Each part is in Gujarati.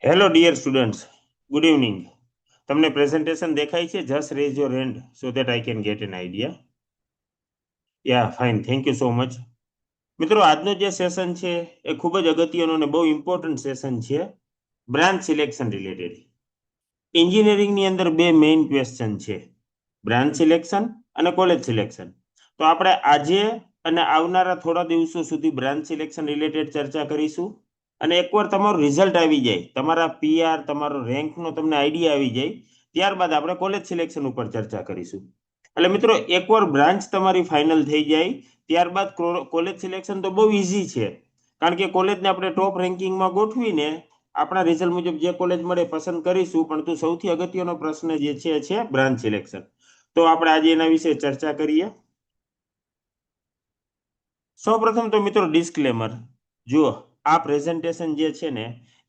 Hello, dear students. Good evening. તમને પ્રેઝન્ટેશન દેખાય છે? Just raise your hand so that I can get an idea. Yeah, fine. Thank you so much. મિત્રો, આજનો જે સેશન છે એ ખૂબ જ અગત્યનો અને બહુ ઇમ્પોર્ટન્ટ સેશન છે બ્રાન્ચ સિલેક્શન રિલેટેડ. એન્જિનિયરિંગની અંદર બે મેઇન ક્વેશ્ચન છે, બ્રાન્ચ સિલેક્શન અને કોલેજ સિલેક્શન. તો આપણે આજે અને આવનારા થોડા દિવસો સુધી બ્રાન્ચ સિલેક્શન રિલેટેડ ચર્ચા કરીશું. અને એકવાર તમારું રિઝલ્ટ આવી જાય, તમારા પીઆર, તમારો રેન્કનો તમને આઈડિયા આવી જાય, ત્યારબાદ આપણે કોલેજ સિલેક્શન ઉપર ચર્ચા કરીશું. એટલે મિત્રો, એકવાર બ્રાન્ચ તમારી ફાઇનલ થઈ જાય ત્યારબાદ કોલેજ સિલેક્શન તો બહુ ઇઝી છે, કારણ કે કોલેજને આપણે ટોપ રેન્કિંગમાં ગોઠવીને આપણા રિઝલ્ટ મુજબ જે કોલેજ મળે પસંદ કરીશું. પણ તો સૌથી અગત્યનો પ્રશ્ન જે છે બ્રાન્ચ સિલેક્શન. તો આપણે આજે એના વિશે ચર્ચા કરીએ. સૌપ્રથમ તો મિત્રો ડિસ્ક્લેમર જુઓ, આ પ્રેઝન્ટેશન જે છે ને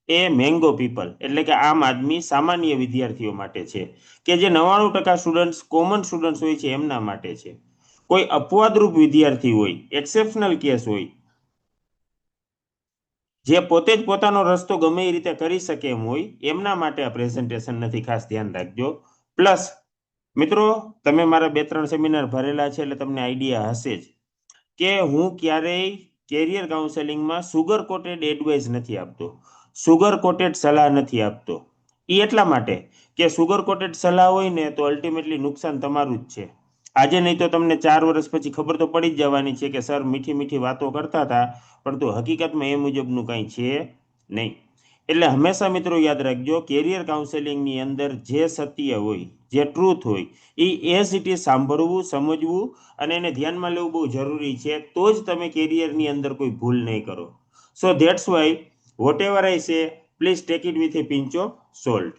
એ મેંગો પીપલ એટલે કે આમ આદમી સામાન્ય વિદ્યાર્થીઓ માટે છે, કે જે 99% સ્ટુડન્ટ્સ કોમન સ્ટુડન્ટ્સ હોય છે એમના માટે છે. કોઈ અપવાદરૂપ વિદ્યાર્થી હોય, એક્સેપ્શનલ કેસ હોય, જે પોતે જ પોતાનો રસ્તો ગમે એ રીતે કરી શકે એમ હોય, એમના માટે આ પ્રેઝન્ટેશન નથી, ખાસ ધ્યાન રાખજો. પ્લસ મિત્રો, તમે મારા 2-3 સેમિનાર ભરેલા છે એટલે તમને આઈડિયા હશે જ કે હું ક્યારેય કેરિયર કાઉન્સેલિંગમાં સુગર કોટેડ એડવાઇસ નથી આપતો, સુગર કોટેડ સલાહ નથી આપતો. એ એટલા માટે કે સુગર કોટેડ સલાહ હોય ને તો અલ્ટિમેટલી નુકસાન તમારું જ છે. આજે નહીં તો તમને 4 વર્ષ પછી ખબર તો પડી જ જવાની છે કે સર મીઠી મીઠી વાતો કરતા હતા, પરંતુ હકીકતમાં એ મુજબનું કંઈ છે નહીં. એટલે હંમેશા મિત્રો યાદ રાખજો, કેરિયર કાઉન્સેલિંગની અંદર જે સત્ય હોય, જે ટ્રુથ હોય, એ એઝ ઇટ ઇઝ સાંભળવું, સમજવું અને એને ધ્યાનમાં લેવું બહુ જરૂરી છે. તો જ તમે કેરિયરની અંદર કોઈ ભૂલ નહીં કરો. So that's why whatever I say, please take it with a pinch of salt.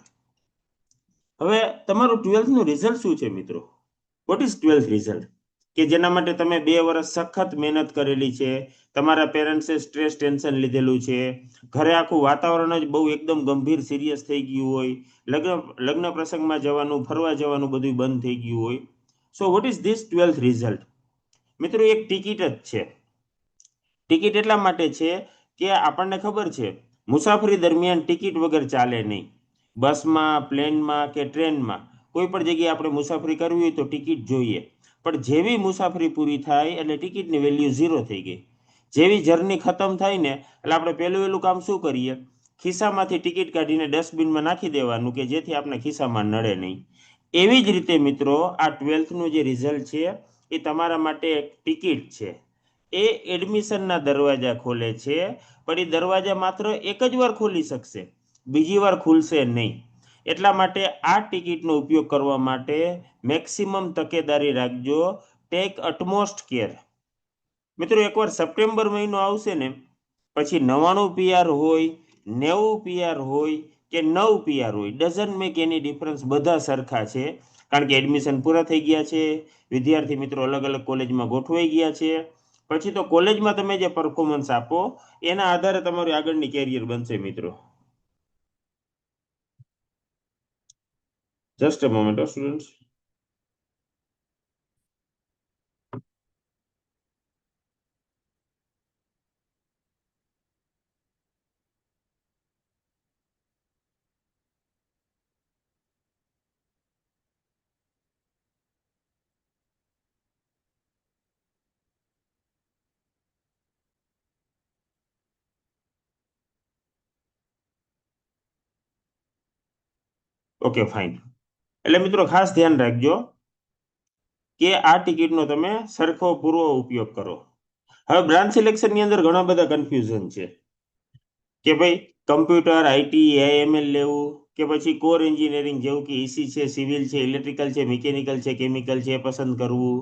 હવે તમારું 12થનું રિઝલ્ટ શું છે મિત્રો? What is 12th result? કે જેના માટે તમે 2 વર્ષ સખત મહેનત કરેલી છે, તમારા પેરેન્ટ્સે સ્ટ્રેસ ટેન્શન લીધેલું છે, ઘરે આખું વાતાવરણ જ બહુ એકદમ ગંભીર સિરિયસ થઈ ગયું હોય, લગ્ન પ્રસંગમાં જવાનું, ફરવા જવાનું બધું બંધ થઈ ગયું હોય. સો what is this 12th result? મિત્રો, એક ટિકિટ જ છે. ટિકિટ એટલા માટે છે કે આપણને ખબર છે મુસાફરી દરમિયાન ટિકિટ વગર ચાલે નહીં. બસમાં, પ્લેનમાં કે ટ્રેનમાં કોઈ પણ જગ્યાએ આપણે મુસાફરી કરવી હોય તો ટિકિટ જોઈએ. પણ જેવી મુસાફરી પૂરી થાય એટલે ટિકિટની વેલ્યુ 0 થઈ ગઈ. જેવી જર્ની ખતમ થાય ને એટલે આપણે પહેલું કામ શું કરીએ? ખિસ્સામાંથી ટિકિટ કાઢીને ડસ્ટબિનમાં નાખી દેવાનું, કે જેથી આપણે ખિસ્સામાં નડે નહીં. એવી જ રીતે મિત્રો, આ 12થનું જે રિઝલ્ટ છે એ તમારા માટે એક ટિકિટ છે. એ એડમિશનના દરવાજા ખોલે છે, પણ એ દરવાજા માત્ર એક જ વાર ખોલી શકશે, બીજી વાર ખુલશે નહીં. એટલા માટે આ ટિકિટનો ઉપયોગ કરવા માટે મેક્સિમમ તકેદારી રાખજો. Take utmost care. મિત્રો, એકવાર સપ્ટેમ્બર મહિનો આવશે ને પછી 99 પીઆર હોય, 90 પીઆર હોય કે 9 પીઆર હોય, ડઝન્ટ મેક એની ડિફરન્સ, બધા સરખા છે. કારણ કે એડમિશન પૂરા થઈ ગયા છે, વિદ્યાર્થી મિત્રો અલગ અલગ કોલેજમાં ગોઠવાઈ ગયા છે. પછી તો કોલેજમાં તમે જે પરફોર્મન્સ આપો એના આધારે તમારું આગળની કેરિયર બનશે મિત્રો. Just a moment students. Okay, fine. એટલે મિત્રો ખાસ ધ્યાન રાખજો કે આ ટિકિટનો તમે સરખો પૂરો ઉપયોગ કરો. હવે બ્રાન્ચ સિલેક્શનની અંદર ઘણા બધા કન્ફ્યુઝન છે કે ભાઈ કમ્પ્યુટર, આઈટી, એઆઈએમએલ લેવું કે પછી કોર એન્જિનિયરિંગ જેવું કે ઈસી છે, સિવિલ છે, ઇલેક્ટ્રિકલ છે, મિકેનિકલ છે, કેમિકલ છે પસંદ કરવું,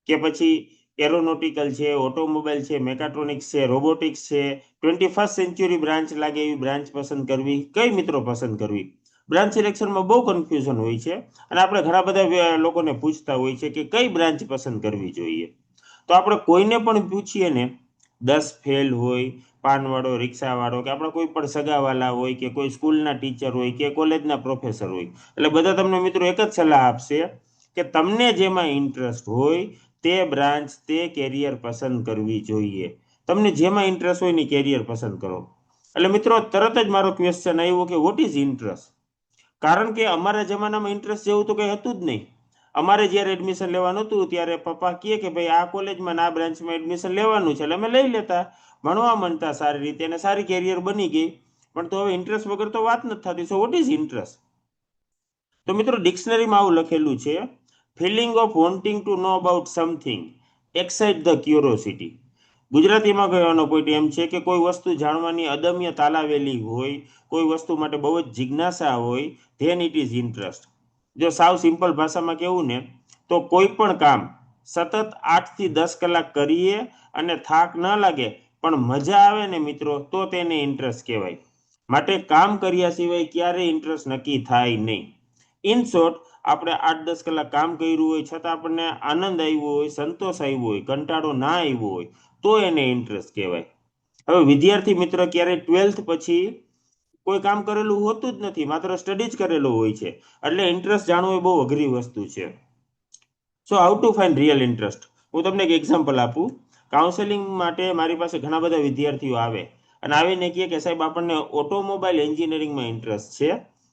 કે પછી એરોનોટિકલ છે, ઓટોમોબાઈલ છે, મેકાટ્રોનિક્સ છે, રોબોટિક્સ છે, 21st સેન્ચુરી બ્રાન્ચ લાગે એવી બ્રાન્ચ પસંદ કરવી, કઈ મિત્રો પસંદ કરવી? બ્રાન્ચ સિલેક્શનમાં બહુ કન્ફ્યુઝન હોય છે અને આપણે ઘણા બધા લોકોને પૂછતા હોય છે કે કઈ બ્રાન્ચ પસંદ કરવી જોઈએ. તો આપણે કોઈને પણ પૂછીએ ને, 10 ફેલ હોય, પાનવાળો, રિક્ષાવાળો, કે આપણા કોઈ પણ સગાવાલા હોય, કે કોઈ સ્કૂલના ટીચર હોય, કે કોલેજના પ્રોફેસર હોય, એટલે બધા તમને મિત્રો એક જ સલાહ આપશે કે તમને જેમાં ઇન્ટરેસ્ટ હોય તે બ્રાન્ચ, તે કેરિયર પસંદ કરવી જોઈએ. તમને જેમાં ઇન્ટરેસ્ટ હોય ને કેરિયર પસંદ કરો. એટલે મિત્રો તરત જ મારો ક્વેશ્ચન આવ્યો કે વોટ ઇઝ ઇન્ટરેસ્ટ. કારણ કે અમારા જમાનામાં ઇન્ટરેસ્ટ જેવું તો કંઈ હતું જ નહીં. અમારે જ્યારે એડમિશન લેવાનું હતું ત્યારે પપ્પા કહે કે ભાઈ આ કોલેજમાં આ બ્રાન્ચમાં એડમિશન લેવાનું છે, એટલે અમે લઈ લેતા, ભણવા માંડતા સારી રીતે અને સારી કેરિયર બની ગઈ. પણ તો હવે ઇન્ટરેસ્ટ વગર તો વાત નથી થતી. So what is interest? તો મિત્રો ડિક્શનરીમાં આવું લખેલું છે, feeling of wanting to know about something excite the curiosity. ગુજરાતીમાં કહેવાનો પોઈન્ટ એમ છે કે કોઈ વસ્તુ જાણવાની અદમ્ય તાલાવેલી હોય, કોઈ વસ્તુ માટે બહુ જ જિજ્ઞાસા હોય, ધેન ઇટ ઇઝ ઇન્ટરેસ્ટ. જો સાવ સિમ્પલ ભાષામાં કહેવું ને તો કોઈ પણ કામ સતત 8 થી 10 કલાક કરીએ અને થાક ન લાગે પણ મજા આવે ને મિત્રો, તો તેને ઇન્ટરેસ્ટ કહેવાય. માટે કામ કર્યા સિવાય ક્યારેય ઇન્ટરેસ્ટ નક્કી થાય નહીં. ઇન શોર્ટ, આપણે 8-10 કલાક કામ કર્યું હોય છતાં આપણને આનંદ આવ્યો હોય, સંતોષ આવ્યો હોય, કંટાળો ના આવ્યો હોય, તો એને ઇન્ટરેસ્ટ કહેવાય. હવે વિદ્યાર્થી મિત્ર ક્યારેય 12th પછી કોઈ કામ કરેલું હોતું જ નથી, માત્ર સ્ટડી જ કરેલું હોય છે. એટલે ઇન્ટરેસ્ટ જાણવું એ બહુ અઘરી વસ્તુ છે. So how to find real interest? હું તમને એક એક્ઝામ્પલ આપું. કાઉન્સેલિંગ માટે મારી પાસે ઘણા બધા વિદ્યાર્થીઓ આવે અને આવીને કહે કે સાહેબ આપણને ઓટોમોબાઈલ એન્જિનિયરિંગમાં ઇન્ટરેસ્ટ છે,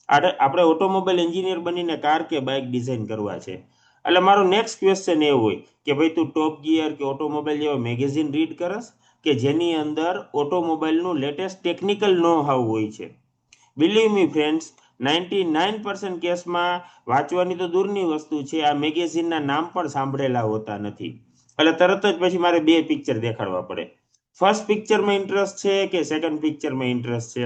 આપણે ઓટોમોબાઈલ એન્જિનિયર બનીને કાર કે બાઇક ડિઝાઇન કરવા છે. એટલે મારો નેક્સ્ટ ક્વેશ્ચન એ હોય કે ભાઈ તું ટોપ ગિયર કે ઓટોમોબાઈલ જેવા મેગેઝિન રીડ કરસ કે જેની અંદર ઓટોમોબાઈલનું લેટેસ્ટ ટેકનિકલ નો હાવ હોય છે. બિલીવ મી ફ્રેન્ડ્સ, 99% કેસમાં વાંચવાની તો દૂરની વસ્તુ છે, આ મેગેઝિનના નામ પણ સાંભળેલા હોતા નથી. એટલે તરત જ પછી મારે બે પિક્ચર દેખાડવા પડે. ફર્સ્ટ પિક્ચરમાં ઇન્ટરેસ્ટ છે કે સેકન્ડ પિક્ચરમાં ઇન્ટરેસ્ટ છે?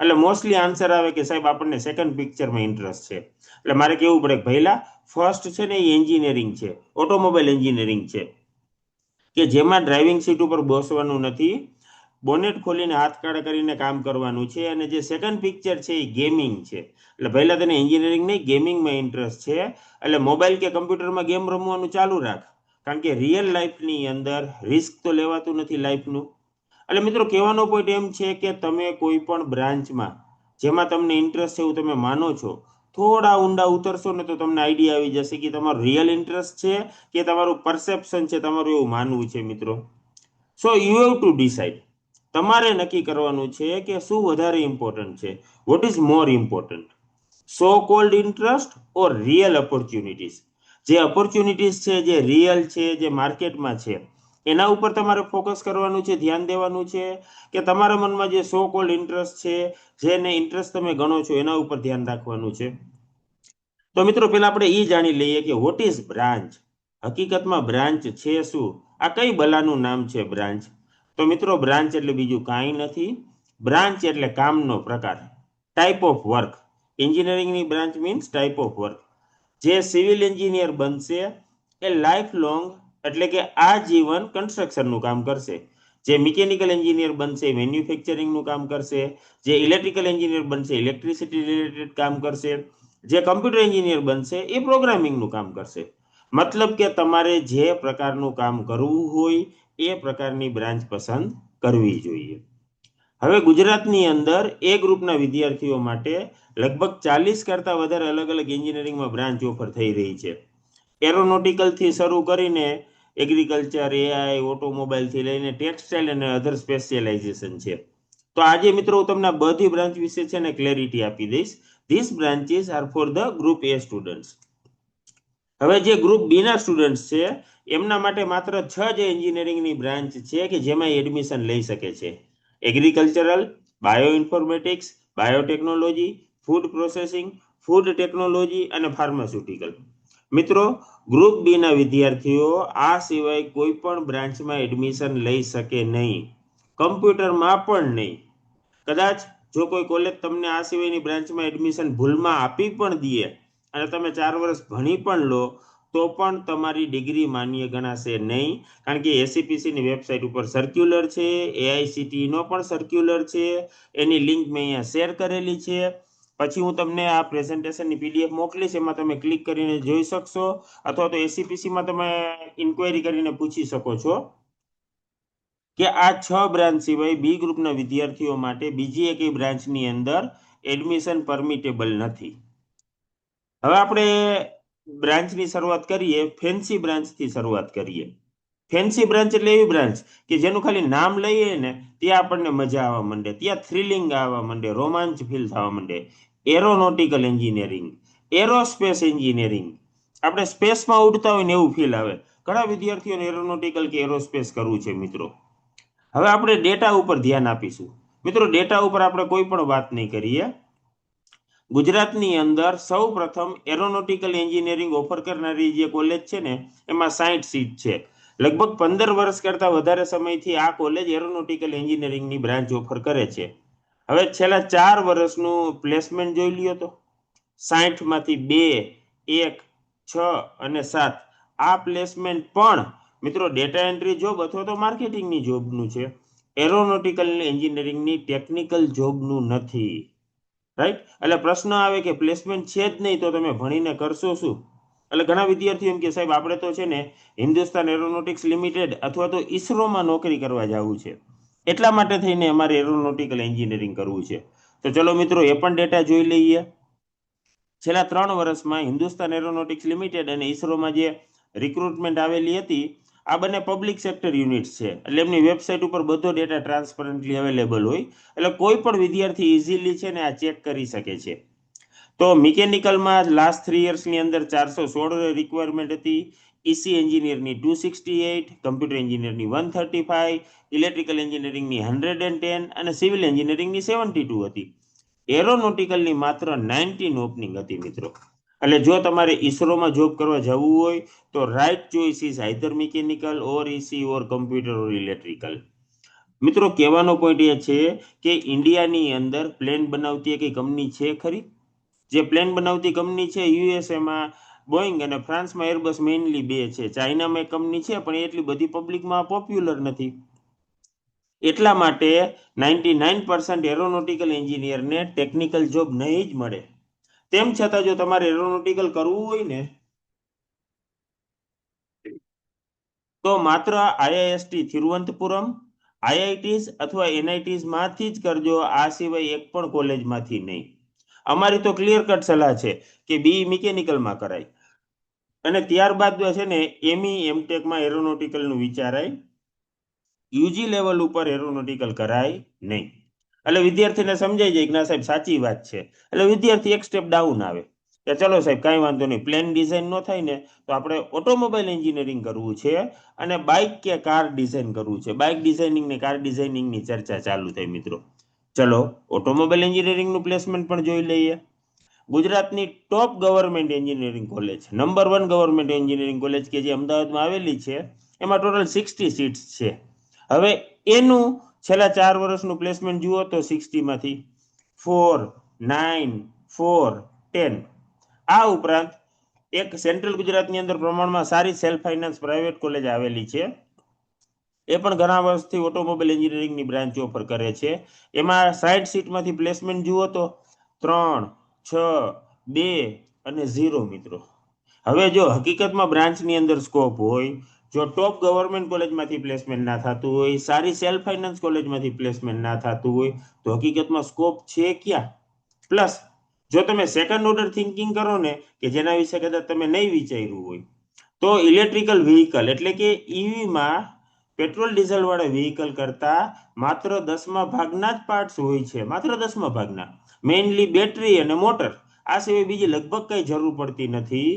એટલે મોસ્ટલી આન્સર આવે કે સાહેબ આપણને સેકન્ડ પિક્ચરમાં ઇન્ટરેસ્ટ છે. એટલે મારે કેવું પડે કે ભઈલા ફર્સ્ટ છે ને એ એન્જિનિયરિંગ છે, ઓટોમોબાઈલ એન્જિનિયરિંગ છે, કે જેમાં ડ્રાઇવિંગ સીટ ઉપર બેસવાનું નથી, બોનેટ ખોલીને હાથ કાળા કરીને કામ કરવાનું છે. અને જે સેકન્ડ પિક્ચર છે એ ગેમિંગ છે. એટલે પહેલા તને એન્જિનિયરિંગ નહીં, ગેમિંગમાં ઇન્ટરેસ્ટ છે. એટલે મોબાઈલ કે કમ્પ્યુટરમાં ગેમ રમવાનું ચાલુ રાખ, કારણ કે રિયલ લાઈફની અંદર રિસ્ક તો લેવાતું નથી લાઈફનું. એટલે મિત્રો કહેવાનો પોઈન્ટ એમ છે કે તમે કોઈ પણ બ્રાન્ચમાં જેમાં તમને ઇન્ટરેસ્ટ છે એવું તમે માનો છો, થોડા ઊંડા ઉતરશો ને તો તમને આઈડિયા આવી જશે કે તમારો રિયલ ઇન્ટરેસ્ટ છે કે તમારું પરસેપ્શન છે, તમારું એવું માનવું છે મિત્રો. So you have to decide. તમારે નક્કી કરવાનું છે કે શું વધારે ઇમ્પોર્ટન્ટ છે. What is more important, so cold interest or real opportunities? જે ઓપોર્ચ્યુનિટીઝ છે, જે રિયલ છે, જે માર્કેટમાં છે, એના ઉપર તમારે ફોકસ કરવાનું છે, ધ્યાન દેવાનું છે, કે તમારા મનમાં જે સો કોલ્ડ ઇન્ટરેસ્ટ છે, જેને ઇન્ટરેસ્ટ તમે ગણો છો, એના ઉપર ધ્યાન રાખવાનું છે? તો મિત્રો પહેલા આપણે એ જાણી લઈએ કે વોટ ઇઝ બ્રાન્ચ. હકીકતમાં બ્રાન્ચ છે શું? આ કઈ બલાનું નામ છે બ્રાન્ચ? તો મિત્રો બ્રાન્ચ એટલે બીજું કાંઈ નથી. બ્રાન્ચ એટલે કામનો પ્રકાર, ટાઈપ ઓફ વર્ક. એન્જિનિયરિંગની branch means type of work. જે સિવિલ એન્જિનિયર બનશે એ લાઈફ લોંગ એટલે કે આજીવન કન્સ્ટ્રક્શનનું કામ કરશે. જે મિકેનિકલ એન્જિનિયર બનશે મેન્યુફેક્ચરિંગનું કામ કરશે. જે ઇલેક્ટ્રિકલ એન્જિનિયર બનશે ઇલેક્ટ્રિસિટી રિલેટેડ કામ કરશે. જે કમ્પ્યુટર એન્જિનિયર બનશે એ પ્રોગ્રામિંગનું કામ કરશે. મતલબ કે તમારે જે પ્રકારનું કામ કરવું હોય એ પ્રકારની બ્રાન્ચ પસંદ કરવી જોઈએ. હવે ગુજરાતની અંદર એ ગ્રુપના વિદ્યાર્થીઓ માટે લગભગ 40 કરતાં વધારે અલગ અલગ એન્જિનિયરિંગમાં બ્રાન્ચ ઓફર થઈ રહી છે. એરોનોટિકલથી શરૂ કરીને એગ્રીકલ્ચર, એઆઈ, ઓટોમોબાઈલથી લઈને ટેક્સટાઇલ અને અધર સ્પેશિયલાઇઝેશન છે. તો આજે મિત્રો હું તમને બધી બ્રાન્ચ વિશે છે ને ક્લેરિટી આપી દઈશ. This branches are for the group A students. હવે જે ગ્રુપ બી ના સ્ટુડન્ટ્સ છે એમના માટે માત્ર 6 જ એન્જિનિયરિંગની બ્રાન્ચ છે કે જેમાં એડમિશન લઈ શકે છે. Agricultural, bio informatics, biotechnology, food processing, food technology અને ફાર્માસ્યુટિકલ. મિત્રો ગ્રુપ બી ના વિદ્યાર્થીઓ આ સિવાય કોઈ પણ બ્રાન્ચમાં એડમિશન લઈ શકે નહીં, કમ્પ્યુટરમાં પણ નહીં. કદાચ જો કોઈ કોલેજ તમને આ સિવાયની બ્રાન્ચમાં એડમિશન ભૂલમાં આપી પણ દે અને તમે 4 વર્ષ ભણી પણ લો તો પણ તમારી ડિગ્રી માન્ય ગણાશે નહીં, કારણ કે એસીપીસીની વેબસાઇટ ઉપર સર્ક્યુલર છે, એઆઈસીટીઈનો પણ સર્ક્યુલર છે, એની લિંક મેં અહીંયા શેર કરેલી છે. પછી હું તમને આ પ્રેઝન્ટેશનની પીડીએફ મોકલીશ, એમાં તમે ક્લિક કરીને જોઈ શકશો, અથવા તો એસીપીસીમાં તમે ઇન્ક્વાયરી કરીને પૂછી શકો છો કે આ 6 બ્રાન્ચ સિવાય બી ગ્રુપના વિદ્યાર્થીઓ માટે બીજી એકેય બ્રાન્ચની અંદર એડમિશન પરમિટેબલ નથી. હવે આપણે બ્રાન્ચની શરૂઆત કરીએ, ફેન્સી બ્રાન્ચથી શરૂઆત કરીએ. ફેન્સી બ્રાન્ચ એટલે એવી બ્રાન્ચ કે જેનું ખાલી નામ લઈએ ને ત્યાં આપણને મજા આવવા માંડે, ત્યાં થ્રિલિંગ આવવા માંડે, રોમાંચ ફીલ થવા માંડે. એરોનોટિકલ એન્જિનિયરિંગ, એરોસ્પેસ એન્જિનિયરિંગ, આપણે સ્પેસમાં ઉડતા હોય ને એવું ફીલ આવે. ઘણા વિદ્યાર્થીઓને એરોનોટિકલ કે એરોસ્પેસ કરવું છે મિત્રો. હવે આપણે ડેટા ઉપર ધ્યાન આપીશું મિત્રો. ડેટા ઉપર આપણે કોઈ પણ વાત નહીં કરીએ. ગુજરાતની અંદર સૌ પ્રથમ એરોનોટિકલ એન્જિનિયરિંગ ઓફર કરનારી જે કોલેજ છે ને એમાં 60 સીટ છે. લગભગ 15 વર્ષ કરતા વધારે સમયથી આ કોલેજ એરોનોટિકલ એન્જિનિયરિંગની બ્રાન્ચ ઓફર કરે છે. હવે છેલ્લા 4 વર્ષનું પ્લેસમેન્ટ જોઈ લ્યો તો 60 માંથી 2, 1, 6 અને 7 આ પ્લેસમેન્ટ પણ મિત્રો ડેટા એન્ટ્રી જોબ અથવા તો માર્કેટિંગની જોબનું છે. એરોનોટિકલ એન્જિનિયરિંગની ટેકનિકલ જોબનું નથી. રાઈટ? એટલે પ્રશ્ન આવે કે પ્લેસમેન્ટ છે જ નહીં તો તમે ભણીને કરશો શું? એટલે ઘણા વિદ્યાર્થીઓ એમ કે સાહેબ આપણે તો છે ને હિન્દુસ્તાન એરોનોટિક્સ લિમિટેડ અથવા તો ઈસરોમાં નોકરી કરવા જવું છે, એટલા માટે થઈને અમારે એરોનોટિકલ એન્જિનિયરિંગ કરવું છે. તો ચલો મિત્રો એ પણ ડેટા જોઈ લઈએ. છેલ્લા 3 વર્ષમાં હિન્દુસ્તાન એરોનોટિક્સ લિમિટેડ અને ઈસરોમાં જે રિક્રુટમેન્ટ આવેલી હતી આ બંને પબ્લિક સેક્ટર યુનિટ્સ છે, એટલે એમની વેબસાઇટ ઉપર બધો ડેટા ટ્રાન્સપરન્ટલી અવેલેબલ હોય, એટલે કોઈ પણ વિદ્યાર્થી ઇઝીલી છે ને આ ચેક કરી શકે છે. તો મિકેનિકલમાં લાસ્ટ 3 યર્સની અંદર 416 રિક્વાયરમેન્ટ હતી, ઈસી એન્જિનિયરની 268, કમ્પ્યુટર એન્જિનિયરની 135, ઇલેક્ટ્રિકલ એન્જિનિયરિંગની 110 અને સિવિલ એન્જિનિયરિંગની 72 હતી. એરોનોટિકલની માત્ર 19 ઓપનિંગ હતી મિત્રો. એટલે જો તમારે ઈસરોમાં જોબ કરવા જવું હોય તો right choice is either mechanical or EC or computer or electrical. મિત્રો કહેવાનો પોઈન્ટ એ છે કે ઇન્ડિયાની અંદર પ્લેન બનાવતી એક કંપની છે ખરી? જે પ્લેન બનાવતી કંપની છે યુએસએમાં બોઈંગ અને ફ્રાન્સમાં એરબસ મેઇનલી 2 છે. ચાઇનામાં એક કંપની છે પણ એટલી બધી પબ્લિકમાં પોપ્યુલર નથી. એટલા માટે 99% એરોનોટિકલ એન્જિનિયરને ટેકનિકલ જોબ નહીં જ મળે. તેમ છતાં જો તમારે એરોનોટિકલ કરવું હોય ને તો માત્ર આઈઆઈએસટી તિરુવનંતપુરમ, આઈઆઈટીઝ અથવા એનઆઈટીઝ માંથી જ કરજો, આ સિવાય એક પણ કોલેજમાંથી નહીં. અમારી તો ક્લિયર કટ સલાહ છે કે બી મિકેનિકલમાં કરાય અને ત્યારબાદ છે ને એમઈ એમટેકમાં એરોનોટિકલનું વિચારાય. યુજી લેવલ ઉપર એરોનોટિકલ કરાય નહીં. એટલે વિદ્યાર્થીને સમજાઈ જાય કે ના સાહેબ સાચી વાત છે. એટલે વિદ્યાર્થી એક સ્ટેપ ડાઉન આવે કે ચલો સાહેબ કાંઈ વાંધો નહીં, પ્લેન ડિઝાઇન ન થાય ને તો આપણે ઓટોમોબાઈલ એન્જિનિયરિંગ કરવું છે અને બાઇક કે કાર ડિઝાઇન કરવું છે. બાઇક ડિઝાઇનિંગ ને કાર ડિઝાઇનિંગની ચર્ચા ચાલુ થઈ મિત્રો. ચલો ઓટોમોબાઈલ એન્જિનિયરિંગનું પ્લેસમેન્ટ પણ જોઈ લઈએ. ગુજરાતની top government engineering college, number 1 government engineering college કે જે અમદાવાદમાં આવેલી છે, એમાં ટોટલ 60 સીટ્સ છે. હવે એનું છેલ્લા 4 વર્ષનું પ્લેસમેન્ટ જુઓ તો 60 માંથી 4, 9, 4, 10. આ ઉપરાંત એક સેન્ટ્રલ ગુજરાતની અંદર પ્રમાણમાં સારી સેલ્ફ ફાઇનાન્સ પ્રાઇવેટ કોલેજ આવેલી છે, એ પણ ઘણા વર્ષથી ઓટોમોબાઈલ એન્જિનિયરિંગની બ્રાન્ચ ઓફર કરે છે. એમાં 60 સીટમાંથી પ્લેસમેન્ટ જુઓ તો 3, 6, 2 અને 0 મિત્રો. હવે જો હકીકતમાં બ્રાન્ચની અંદર સ્કોપ હોય, જો ટોપ ગવર્મેન્ટ કોલેજમાંથી પ્લેસમેન્ટ ના થતું હોય, સારી સેલ્ફ ફાઇનાન્સ કોલેજમાંથી પ્લેસમેન્ટ ના થતું હોય તો હકીકતમાં સ્કોપ છે ક્યાં? પ્લસ જો તમે સેકન્ડ ઓર્ડર થિંકિંગ કરો ને કે જેના વિશે કદાચ તમે નહીં વિચાર્યું હોય તો ઇલેક્ટ્રિકલ વ્હીકલ એટલે કે ઈવીમાં પેટ્રોલ ડીઝલ વાળા વ્હીકલ કરતા માત્ર 10મા ભાગના જ પાર્ટ્સ હોય છે, માત્ર 10મા ભાગના. મેઇનલી બેટરી અને મોટર, આ સિવાય બીજી લગભગ કઈ જરૂર પડતી નથી,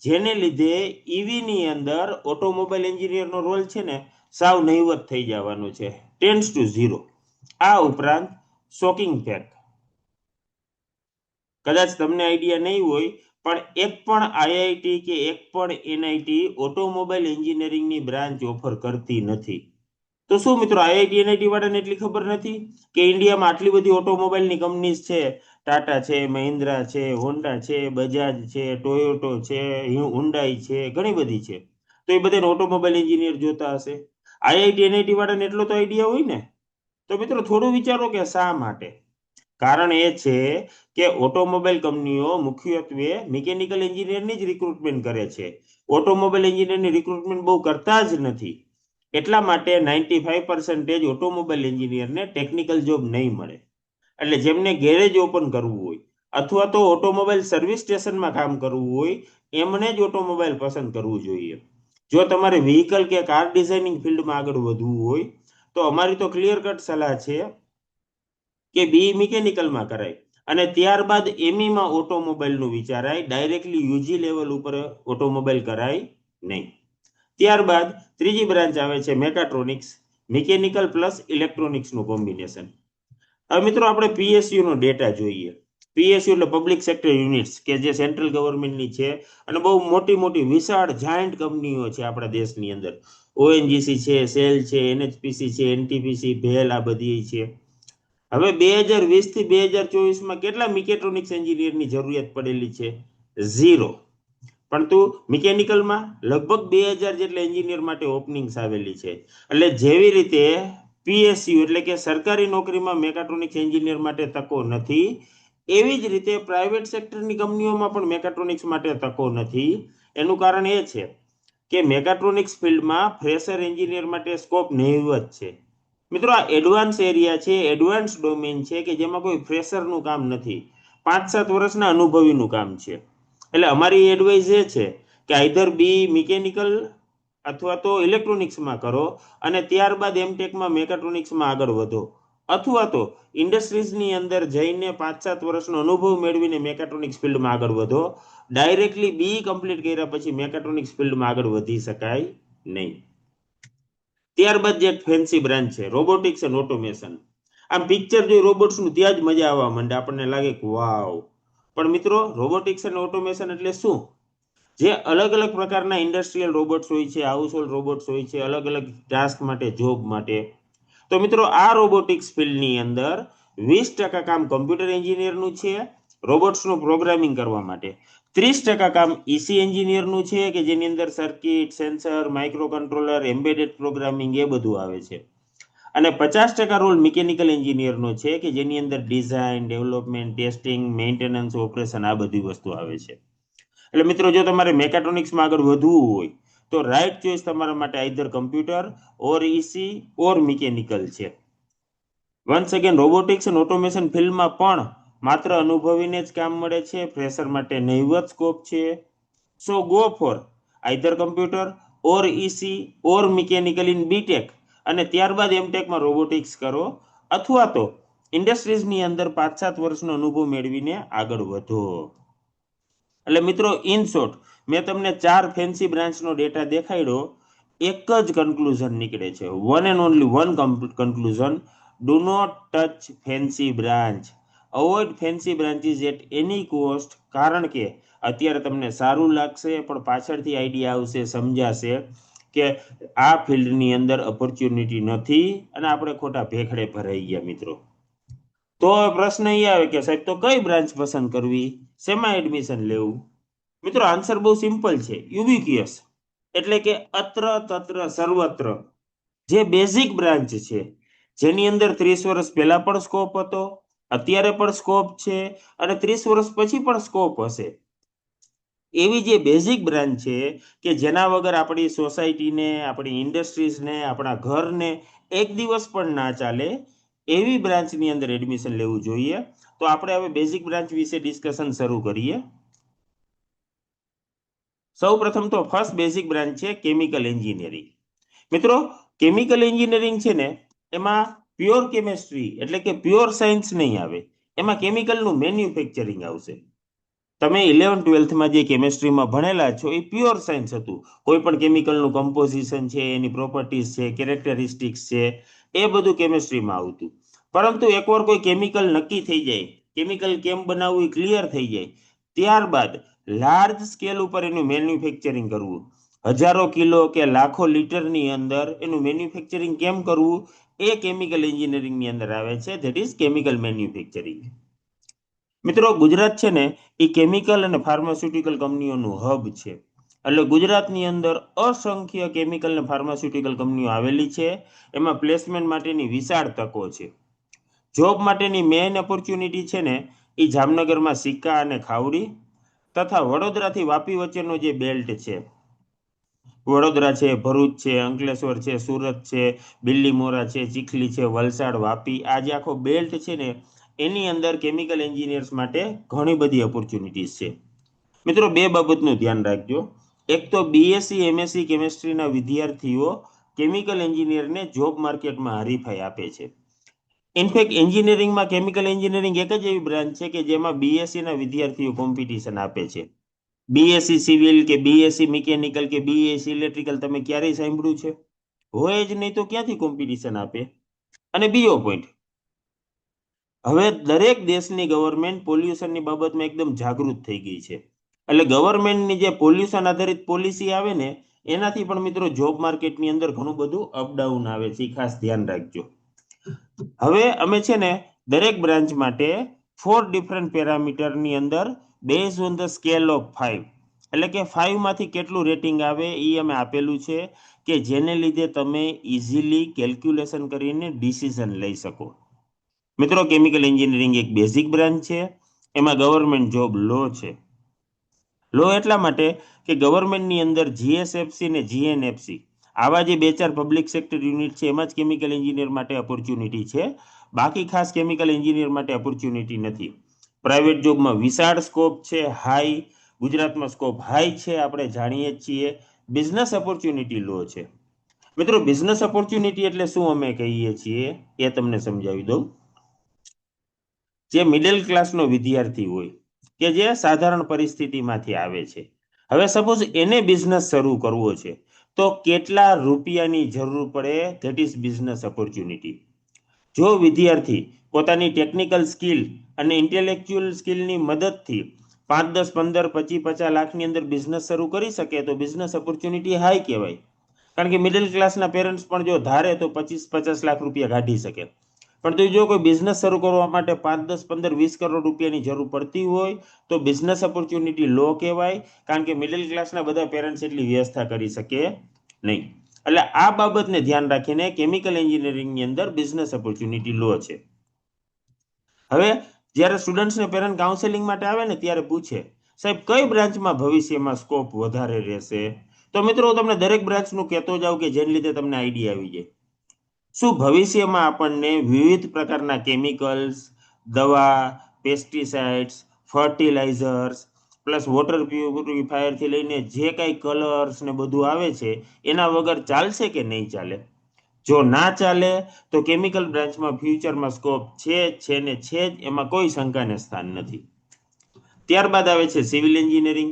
જેને લીધે ઈવીની અંદર ઓટોમોબાઈલ એન્જિનિયરનો રોલ છે ને સાવ નહીવત થઈ જવાનો છે, ટેન્ડ્સ ટુ 0. આ ઉપરાંત શોકિંગ ફેક્ટ, કદાચ તમને આઈડિયા નહીં હોય પણ એક પણ આઈઆઈટી કે એક પણ એનઆઈટી ઓટોમોબાઈલ એન્જિનિયરિંગની બ્રાન્ચ ઓફર કરતી નથી. તો શું મિત્રો આઈઆઈટી એનઆઈટી વાળાને એટલી ખબર નથી કે ઇન્ડિયામાં આટલી બધી ઓટોમોબાઈલની કંપનીઝ છે? ટાટા છે, મહિન્દ્રા છે, હોન્ડા છે, બજાજ છે, ટોયોટો છે, હુન્ડાઈ છે, ઘણી બધી છે. તો એ બધાને ઓટોમોબાઈલ એન્જિનિયર જોતા હશે. આઈઆઈટી એનઆઈટી વાળાને એટલો તો આઈડિયા હોય ને. તો મિત્રો થોડું વિચારો કે શા માટે. કારણ એ છે કે ઓટોમોબાઈલ કંપનીઓ મુખ્યત્વે મિકેનિકલ એન્જિનિયરની જ રિક્રુટમેન્ટ કરે છે, ઓટોમોબાઈલ એન્જિનિયરની રિક્રુટમેન્ટ બહુ કરતા જ નથી. એટલા માટે 95% ઓટોમોબાઈલ એન્જિનિયરને ટેકનિકલ જોબ નહીં મળે. એટલે જેમને ગેરેજ ઓપન કરવું હોય અથવા તો ઓટોમોબાઈલ સર્વિસ સ્ટેશનમાં કામ કરવું હોય એમને જ ઓટોમોબાઈલ પસંદ કરવું જોઈએ. જો તમારે વ્હીકલ કે કાર ડિઝાઇનિંગ ફિલ્ડમાં આગળ વધવું હોય તો અમારી તો ક્લિયર કટ સલાહ છે કે બી મિકેનિકલમાં કરાય અને ત્યારબાદ એમઈમાં ઓટોમોબાઈલનું વિચારાય, ડાયરેક્ટલી યુજી લેવલ ઉપર ઓટોમોબાઈલ કરાય નહીં. ત્યારબાદ ત્રીજી બ્રાન્ચ આવે છે મેકાટ્રોનિક્સ, મિકેનિકલ પ્લસ ઇલેક્ટ્રોનિક્સનું કોમ્બિનેશન. હવે મિત્રો આપણે પીએસયુ નો ડેટા જોઈએ. પીએસયુ એટલે પબ્લિક સેક્ટર યુનિટ્સ કે જે સેન્ટ્રલ ગવર્મેન્ટની છે અને બહુ મોટી મોટી વિશાળ જાયન્ટ કંપનીઓ છે આપણા દેશની અંદર. ઓએનજીસી છે, સેલ છે, એનએચપીસી છે, એનટીપીસી, ભેલ, આ બધી છે. હવે 2020 થી 2024માં કેટલા મિકેટ્રોનિક્સ એન્જિનિયરની જરૂરિયાત પડેલી છે? 0. પરંતુ મિકેનિકલમાં લગભગ 2000 જેટલા એન્જિનિયર માટે ઓપનિંગ્સ આવેલી છે. એટલે જેવી રીતે પીએસયુ એટલે કે સરકારી નોકરીમાં મેકાટ્રોનિક્સ એન્જિનિયર માટે તકો નથી, એવી જ રીતે પ્રાઇવેટ સેક્ટરની કંપનીઓમાં પણ મેકાટ્રોનિક્સ માટે તકો નથી. એનું કારણ એ છે કે મેકાટ્રોનિક્સ ફિલ્ડમાં ફ્રેશર એન્જિનિયર માટે સ્કોપ નહિવત છે. મિત્રો આ એડવાન્સ એરિયા છે, એડવાન્સ ડોમેન છે કે જેમાં કોઈ ફ્રેશરનું કામ નથી, 5-7 વર્ષના અનુભવીનું કામ છે. એટલે અમારી એડવાઇસ એ છે કે આઈધર બી મિકેનિકલ અથવા તો ઇલેક્ટ્રોનિક્સમાં કરો અને ત્યારબાદ એમટેકમાં મેકાટ્રોનિક્સમાં આગળ વધો, અથવા તો ઇન્ડસ્ટ્રીઝની અંદર જઈને 5-7 વર્ષનો અનુભવ મેળવીને મેકાટ્રોનિક્સ ફિલ્ડમાં આગળ વધો. ડાયરેક્ટલી બી કમ્પ્લીટ કર્યા પછી મેકાટ્રોનિક્સ ફિલ્ડમાં આગળ વધી શકાય નહીં. ત્યારબાદ જે ફેન્સી બ્રાન્ચ છે રોબોટિક્સ એન્ડ ઓટોમેશન. આમ પિક્ચર જોઈ રોબોટ્સનું ત્યાં જ મજા આવવા માંડે, આપણને લાગે કે વાવ. પણ મિત્રો રોબોટિક્સ એન્ડ ઓટોમેશન એટલે શું? જે અલગ અલગ પ્રકારના ઇન્ડસ્ટ્રીયલ રોબોટ્સ હોય છે, હાઉસહોલ્ડ રોબોટ્સ હોય છે, અલગ અલગ ટાસ્ક માટે, જોબ માટે. તો મિત્રો આ રોબોટિક્સ ફિલ્ડની અંદર 20% કામ કમ્પ્યુટર એન્જિનિયરનું છે રોબોટ્સનું પ્રોગ્રામિંગ કરવા માટે, 30% કામ ઈસી એન્જિનિયરનું છે કે જેની અંદર circuit, sensor, micro controller, embedded programming એ બધું આવે છે, અને 50% રોલ મિકેનિકલ એન્જિનિયરનો છે કે જેની અંદર design, development, testing, maintenance, operation આ બધી વસ્તુ આવે છે. એટલે મિત્રો જો તમારે મેકાટ્રોનિક્સમાં આગળ વધવું હોય તો રાઈટ ચોઇસ તમારા માટે either computer or EC or mechanical છે. Once again robotics and automation ફિલ્ડમાં પણ માત્ર અનુભવીને જ કામ મળે છે, ફ્રેશર માટે નહિવત સ્કોપ છે. So go for either computer or EC or mechanical in B Tech અને ત્યારબાદ એમટેકમાં રોબોટિક્સ કરો, અથવા તો ઇન્ડસ્ટ્રીઝની અંદર 5-7 વર્ષનો અનુભવ મેળવીને આગળ વધો. એટલે મિત્રો ઇન શોર્ટ મેં તમને 4 ફેન્સી બ્રાન્ચનો ડેટા દેખાડ્યો, એક જ કન્ક્લુઝન નીકળે છે, one and only one conclusion: do not touch fancy branch, avoid fancy branches at any cost. કારણ કે અત્યારે તમને સારું લાગશે પણ પાછળથી આઈડિયા આવશે, સમજાશે કે આ ફિલ્ડની અંદર ઓપોર્ચ્યુનિટી નથી અને આપણે ખોટા ભેખડે ભરાઈ ગયા મિત્રો. તો પ્રશ્ન એ આવે કે સાહેબ તો કઈ બ્રાન્ચ પસંદ કરવી, શેમાં એડમિશન લેવું? મિત્રો આન્સર બહુ સિમ્પલ છે, યુબિક્યુઅસ એટલે કે અત્ર તત્ર સર્વત્ર. જે બેઝિક બ્રાન્ચ છે જેની અંદર 30 વર્ષ પહેલા પણ સ્કોપ હતો, અત્યારે પણ સ્કોપ છે અને 30 વર્ષ પછી પણ સ્કોપ હશે, એવી જે બેઝિક બ્રાન્ચ છે કે જેના વગર આપણી સોસાયટીને, આપણી ઇન્ડસ્ટ્રીઝને, આપણા ઘરને એક દિવસ પણ ના ચાલે, એવી બ્રાન્ચની અંદર એડમિશન લેવું જોઈએ. તો આપણે હવે બેઝિક બ્રાન્ચ વિશે ડિસ્કશન શરૂ કરીએ. સૌ પ્રથમ તો ફર્સ્ટ બેઝિક બ્રાન્ચ છે કેમિકલ એન્જિનિયરિંગ. મિત્રો કેમિકલ એન્જિનિયરિંગ છે ને એમાં પ્યોર કેમેસ્ટ્રી એટલે કે પ્યોર સાયન્સ નહીં આવે, એમાં કેમિકલનું મેન્યુફેક્ચરિંગ આવશે. તમે 11-12માં જે કેમેસ્ટ્રીમાં ભણેલા છો એ પ્યોર સાયન્સ હતું, કોઈ પણ કેમિકલનું કમ્પોઝિશન છે, એની પ્રોપર્ટીઝ છે, કેરેક્ટરિસ્ટિક્સ છે, એ બધું કેમેસ્ટ્રીમાં આવતું. પરંતુ એકવાર કોઈ કેમિકલ નક્કી થઈ જાય, કેમિકલ કેમ બનાવવું એ ક્લિયર થઈ જાય, ત્યારબાદ લાર્જ સ્કેલ ઉપર એનું મેન્યુફેક્ચરિંગ કરવું, હજારો કિલો કે લાખો લીટરની અંદર એનું મેન્યુફેક્ચરિંગ કેમ કરવું, એ કેમિકલ એન્જિનિયરિંગની અંદર આવે છે, ધેટ ઇઝ કેમિકલ મેન્યુફેક્ચરિંગ. મિત્રો ગુજરાત છે ને એ કેમિકલ અને ફાર્માસ્યુટિકલ કંપનીઓનું હબ છે. એટલે ગુજરાતની અંદર અસંખ્ય કેમિકલ અને ફાર્માસ્યુટિકલ કંપનીઓ આવેલી છે, એમાં પ્લેસમેન્ટ માટેની વિશાળ તકો છે. જોબ માટેની મેઇન ઓપોર્ચ્યુનિટી છે ને એ જામનગરમાં સિક્કા અને ખાવડી તથા વડોદરાથી વાપી વચ્ચેનો જે બેલ્ટ છે, વડોદરા છે, ભરૂચ છે, અંકલેશ્વર છે, સુરત છે, બિલ્લીમોરા છે, ચીખલી છે, વલસાડ, વાપી, આ જે આખો બેલ્ટ છે ને એની અંદર કેમિકલ એન્જિનિયર્સ માટે ઘણી બધી ઓપોર્ચ્યુનિટીઝ છે. મિત્રો બે બાબતનું ધ્યાન રાખજો. એક તો બીએસસી એમએસસી કેમિસ્ટ્રીના વિદ્યાર્થીઓ કેમિકલ એન્જિનિયરને જોબ માર્કેટમાં હરીફાઈ આપે છે. ઇનફેક્ટ એન્જિનિયરિંગમાં કેમિકલ એન્જિનિયરિંગ એક જ એવી બ્રાન્ચ છે કે જેમાં બીએસસી ના વિદ્યાર્થીઓ કોમ્પિટિશન આપે છે. બીએસસી સિવિલ કે બીએસસી મિકેનિકલ કે બીએસસી ઇલેક્ટ્રિકલ તમે ક્યારેય સાંભળ્યું છે? હોય જ નહીં તો ક્યાંથી કોમ્પિટિશન આપે? અને બીજો પોઈન્ટ, હવે દરેક દેશની ગવર્મેન્ટ પોલ્યુશનની બાબતમાં એકદમ જાગૃત થઈ ગઈ છે. એટલે ગવર્મેન્ટની જે પોલ્યુશન આધારિત પોલિસી આવે ને એનાથી પણ મિત્રો જોબ માર્કેટની અંદર ઘણું બધું અપડાઉન આવે છે, ખાસ ધ્યાન રાખજો. હવે અમે છે ને દરેક બ્રાન્ચ માટે 4 ડિફરન્ટ પેરામીટરની અંદર base on the scale of 5 એટલે કે 5 માંથી કેટલું રેટિંગ આવે એ અમે આપેલું છે કે જેને લીધે તમે ઇઝીલી કેલ્ક્યુલેશન કરીને ડિસિઝન લઈ શકો. મિત્રો કેમિકલ એન્જિનિયરિંગ એક બેઝિક બ્રાન્ચ છે, એમાં ગવર્મેન્ટ જોબ લો છે. લો એટલા માટે કે ગવર્મેન્ટની અંદર જીએસએફસી ને જીએનએફસી આવા જે 2-4 પબ્લિક સેક્ટર યુનિટ છે એમાં જ કેમિકલ એન્જિનિયર માટે ઓપોર્ચ્યુનિટી છે, બાકી ખાસ કેમિકલ એન્જિનિયર માટે ઓપોર્ચ્યુનિટી નથી. પ્રાઇવેટ જોબમાં વિશાળ સ્કોપ છે, હાઈ, ગુજરાતમાં સ્કોપ હાઈ છે, આપણે જાણીએ છીએ. બિઝનેસ ઓપોર્ચ્યુનિટી લો છે. મિત્રો બિઝનેસ ઓપોર્ચ્યુનિટી એટલે શું અમે કહીએ છીએ એ તમને સમજાવી દઉં. જે મિડલ ક્લાસનો વિદ્યાર્થી હોય કે જે સાધારણ પરિસ્થિતિમાંથી આવે છે, હવે સપોઝ એને બિઝનેસ શરૂ કરવો છે તો કેટલા રૂપિયાની જરૂર પડે, ધેટ ઇઝ બિઝનેસ ઓપોર્ચ્યુનિટી. જો વિદ્યાર્થી પોતાની ટેકનિકલ સ્કિલ અને ઇન્ટેલેક્ચ્યુઅલ સ્કિલની મદદથી 5, 10, 15, 25, 50 લાખની અંદર બિઝનેસ શરૂ કરી શકે તો બિઝનેસ ઓપોર્ચ્યુનિટી હાઈ કહેવાય. કારણ કે મિડલ ક્લાસના પેરેન્ટ્સ પણ જો ધારે તો 25-50 લાખ રૂપિયા કાઢી શકે. પણ તો જો કોઈ બિઝનેસ શરૂ કરવા માટે 5, 10, 15, 20 કરોડ રૂપિયાની જરૂર પડતી હોય તો બિઝનેસ ઓપોર્ચ્યુનિટી લો કહેવાય, કારણ કે મિડલ ક્લાસના બધા પેરેન્ટ્સ એટલી વ્યવસ્થા કરી શકે નહીં. એટલે આ બાબતને ધ્યાન રાખીને કેમિકલ એન્જિનિયરિંગની અંદર બિઝનેસ ઓપોર્ચ્યુનિટી લો છે. હવે જ્યારે સ્ટુડન્ટ્સને પેરેન્ટ કાઉન્સેલિંગ માટે આવે ને ત્યારે પૂછે, સાહેબ કઈ બ્રાન્ચમાં ભવિષ્યમાં સ્કોપ વધારે રહેશે? તો મિત્રો હું તમને દરેક બ્રાન્ચનું કહેતો જાઉં કે જેને લીધે તમને આઈડિયા આવી જાય. શું ભવિષ્યમાં આપણને વિવિધ પ્રકારના કેમિકલ્સ, દવા, પેસ્ટિસાઇડ્સ, ફર્ટિલાઇઝર્સ પ્લસ વોટર પ્યુરિફાયરથી લઈને જે કાંઈ કલર્સ ને બધું આવે છે એના વગર ચાલશે કે નહીં ચાલે? જો ના ચાલે તો કેમિકલ બ્રાન્ચમાં ફ્યુચરમાં સ્કોપ છે ને છે જ, એમાં કોઈ શંકાને સ્થાન નથી. ત્યારબાદ આવે છે સિવિલ એન્જિનિયરિંગ.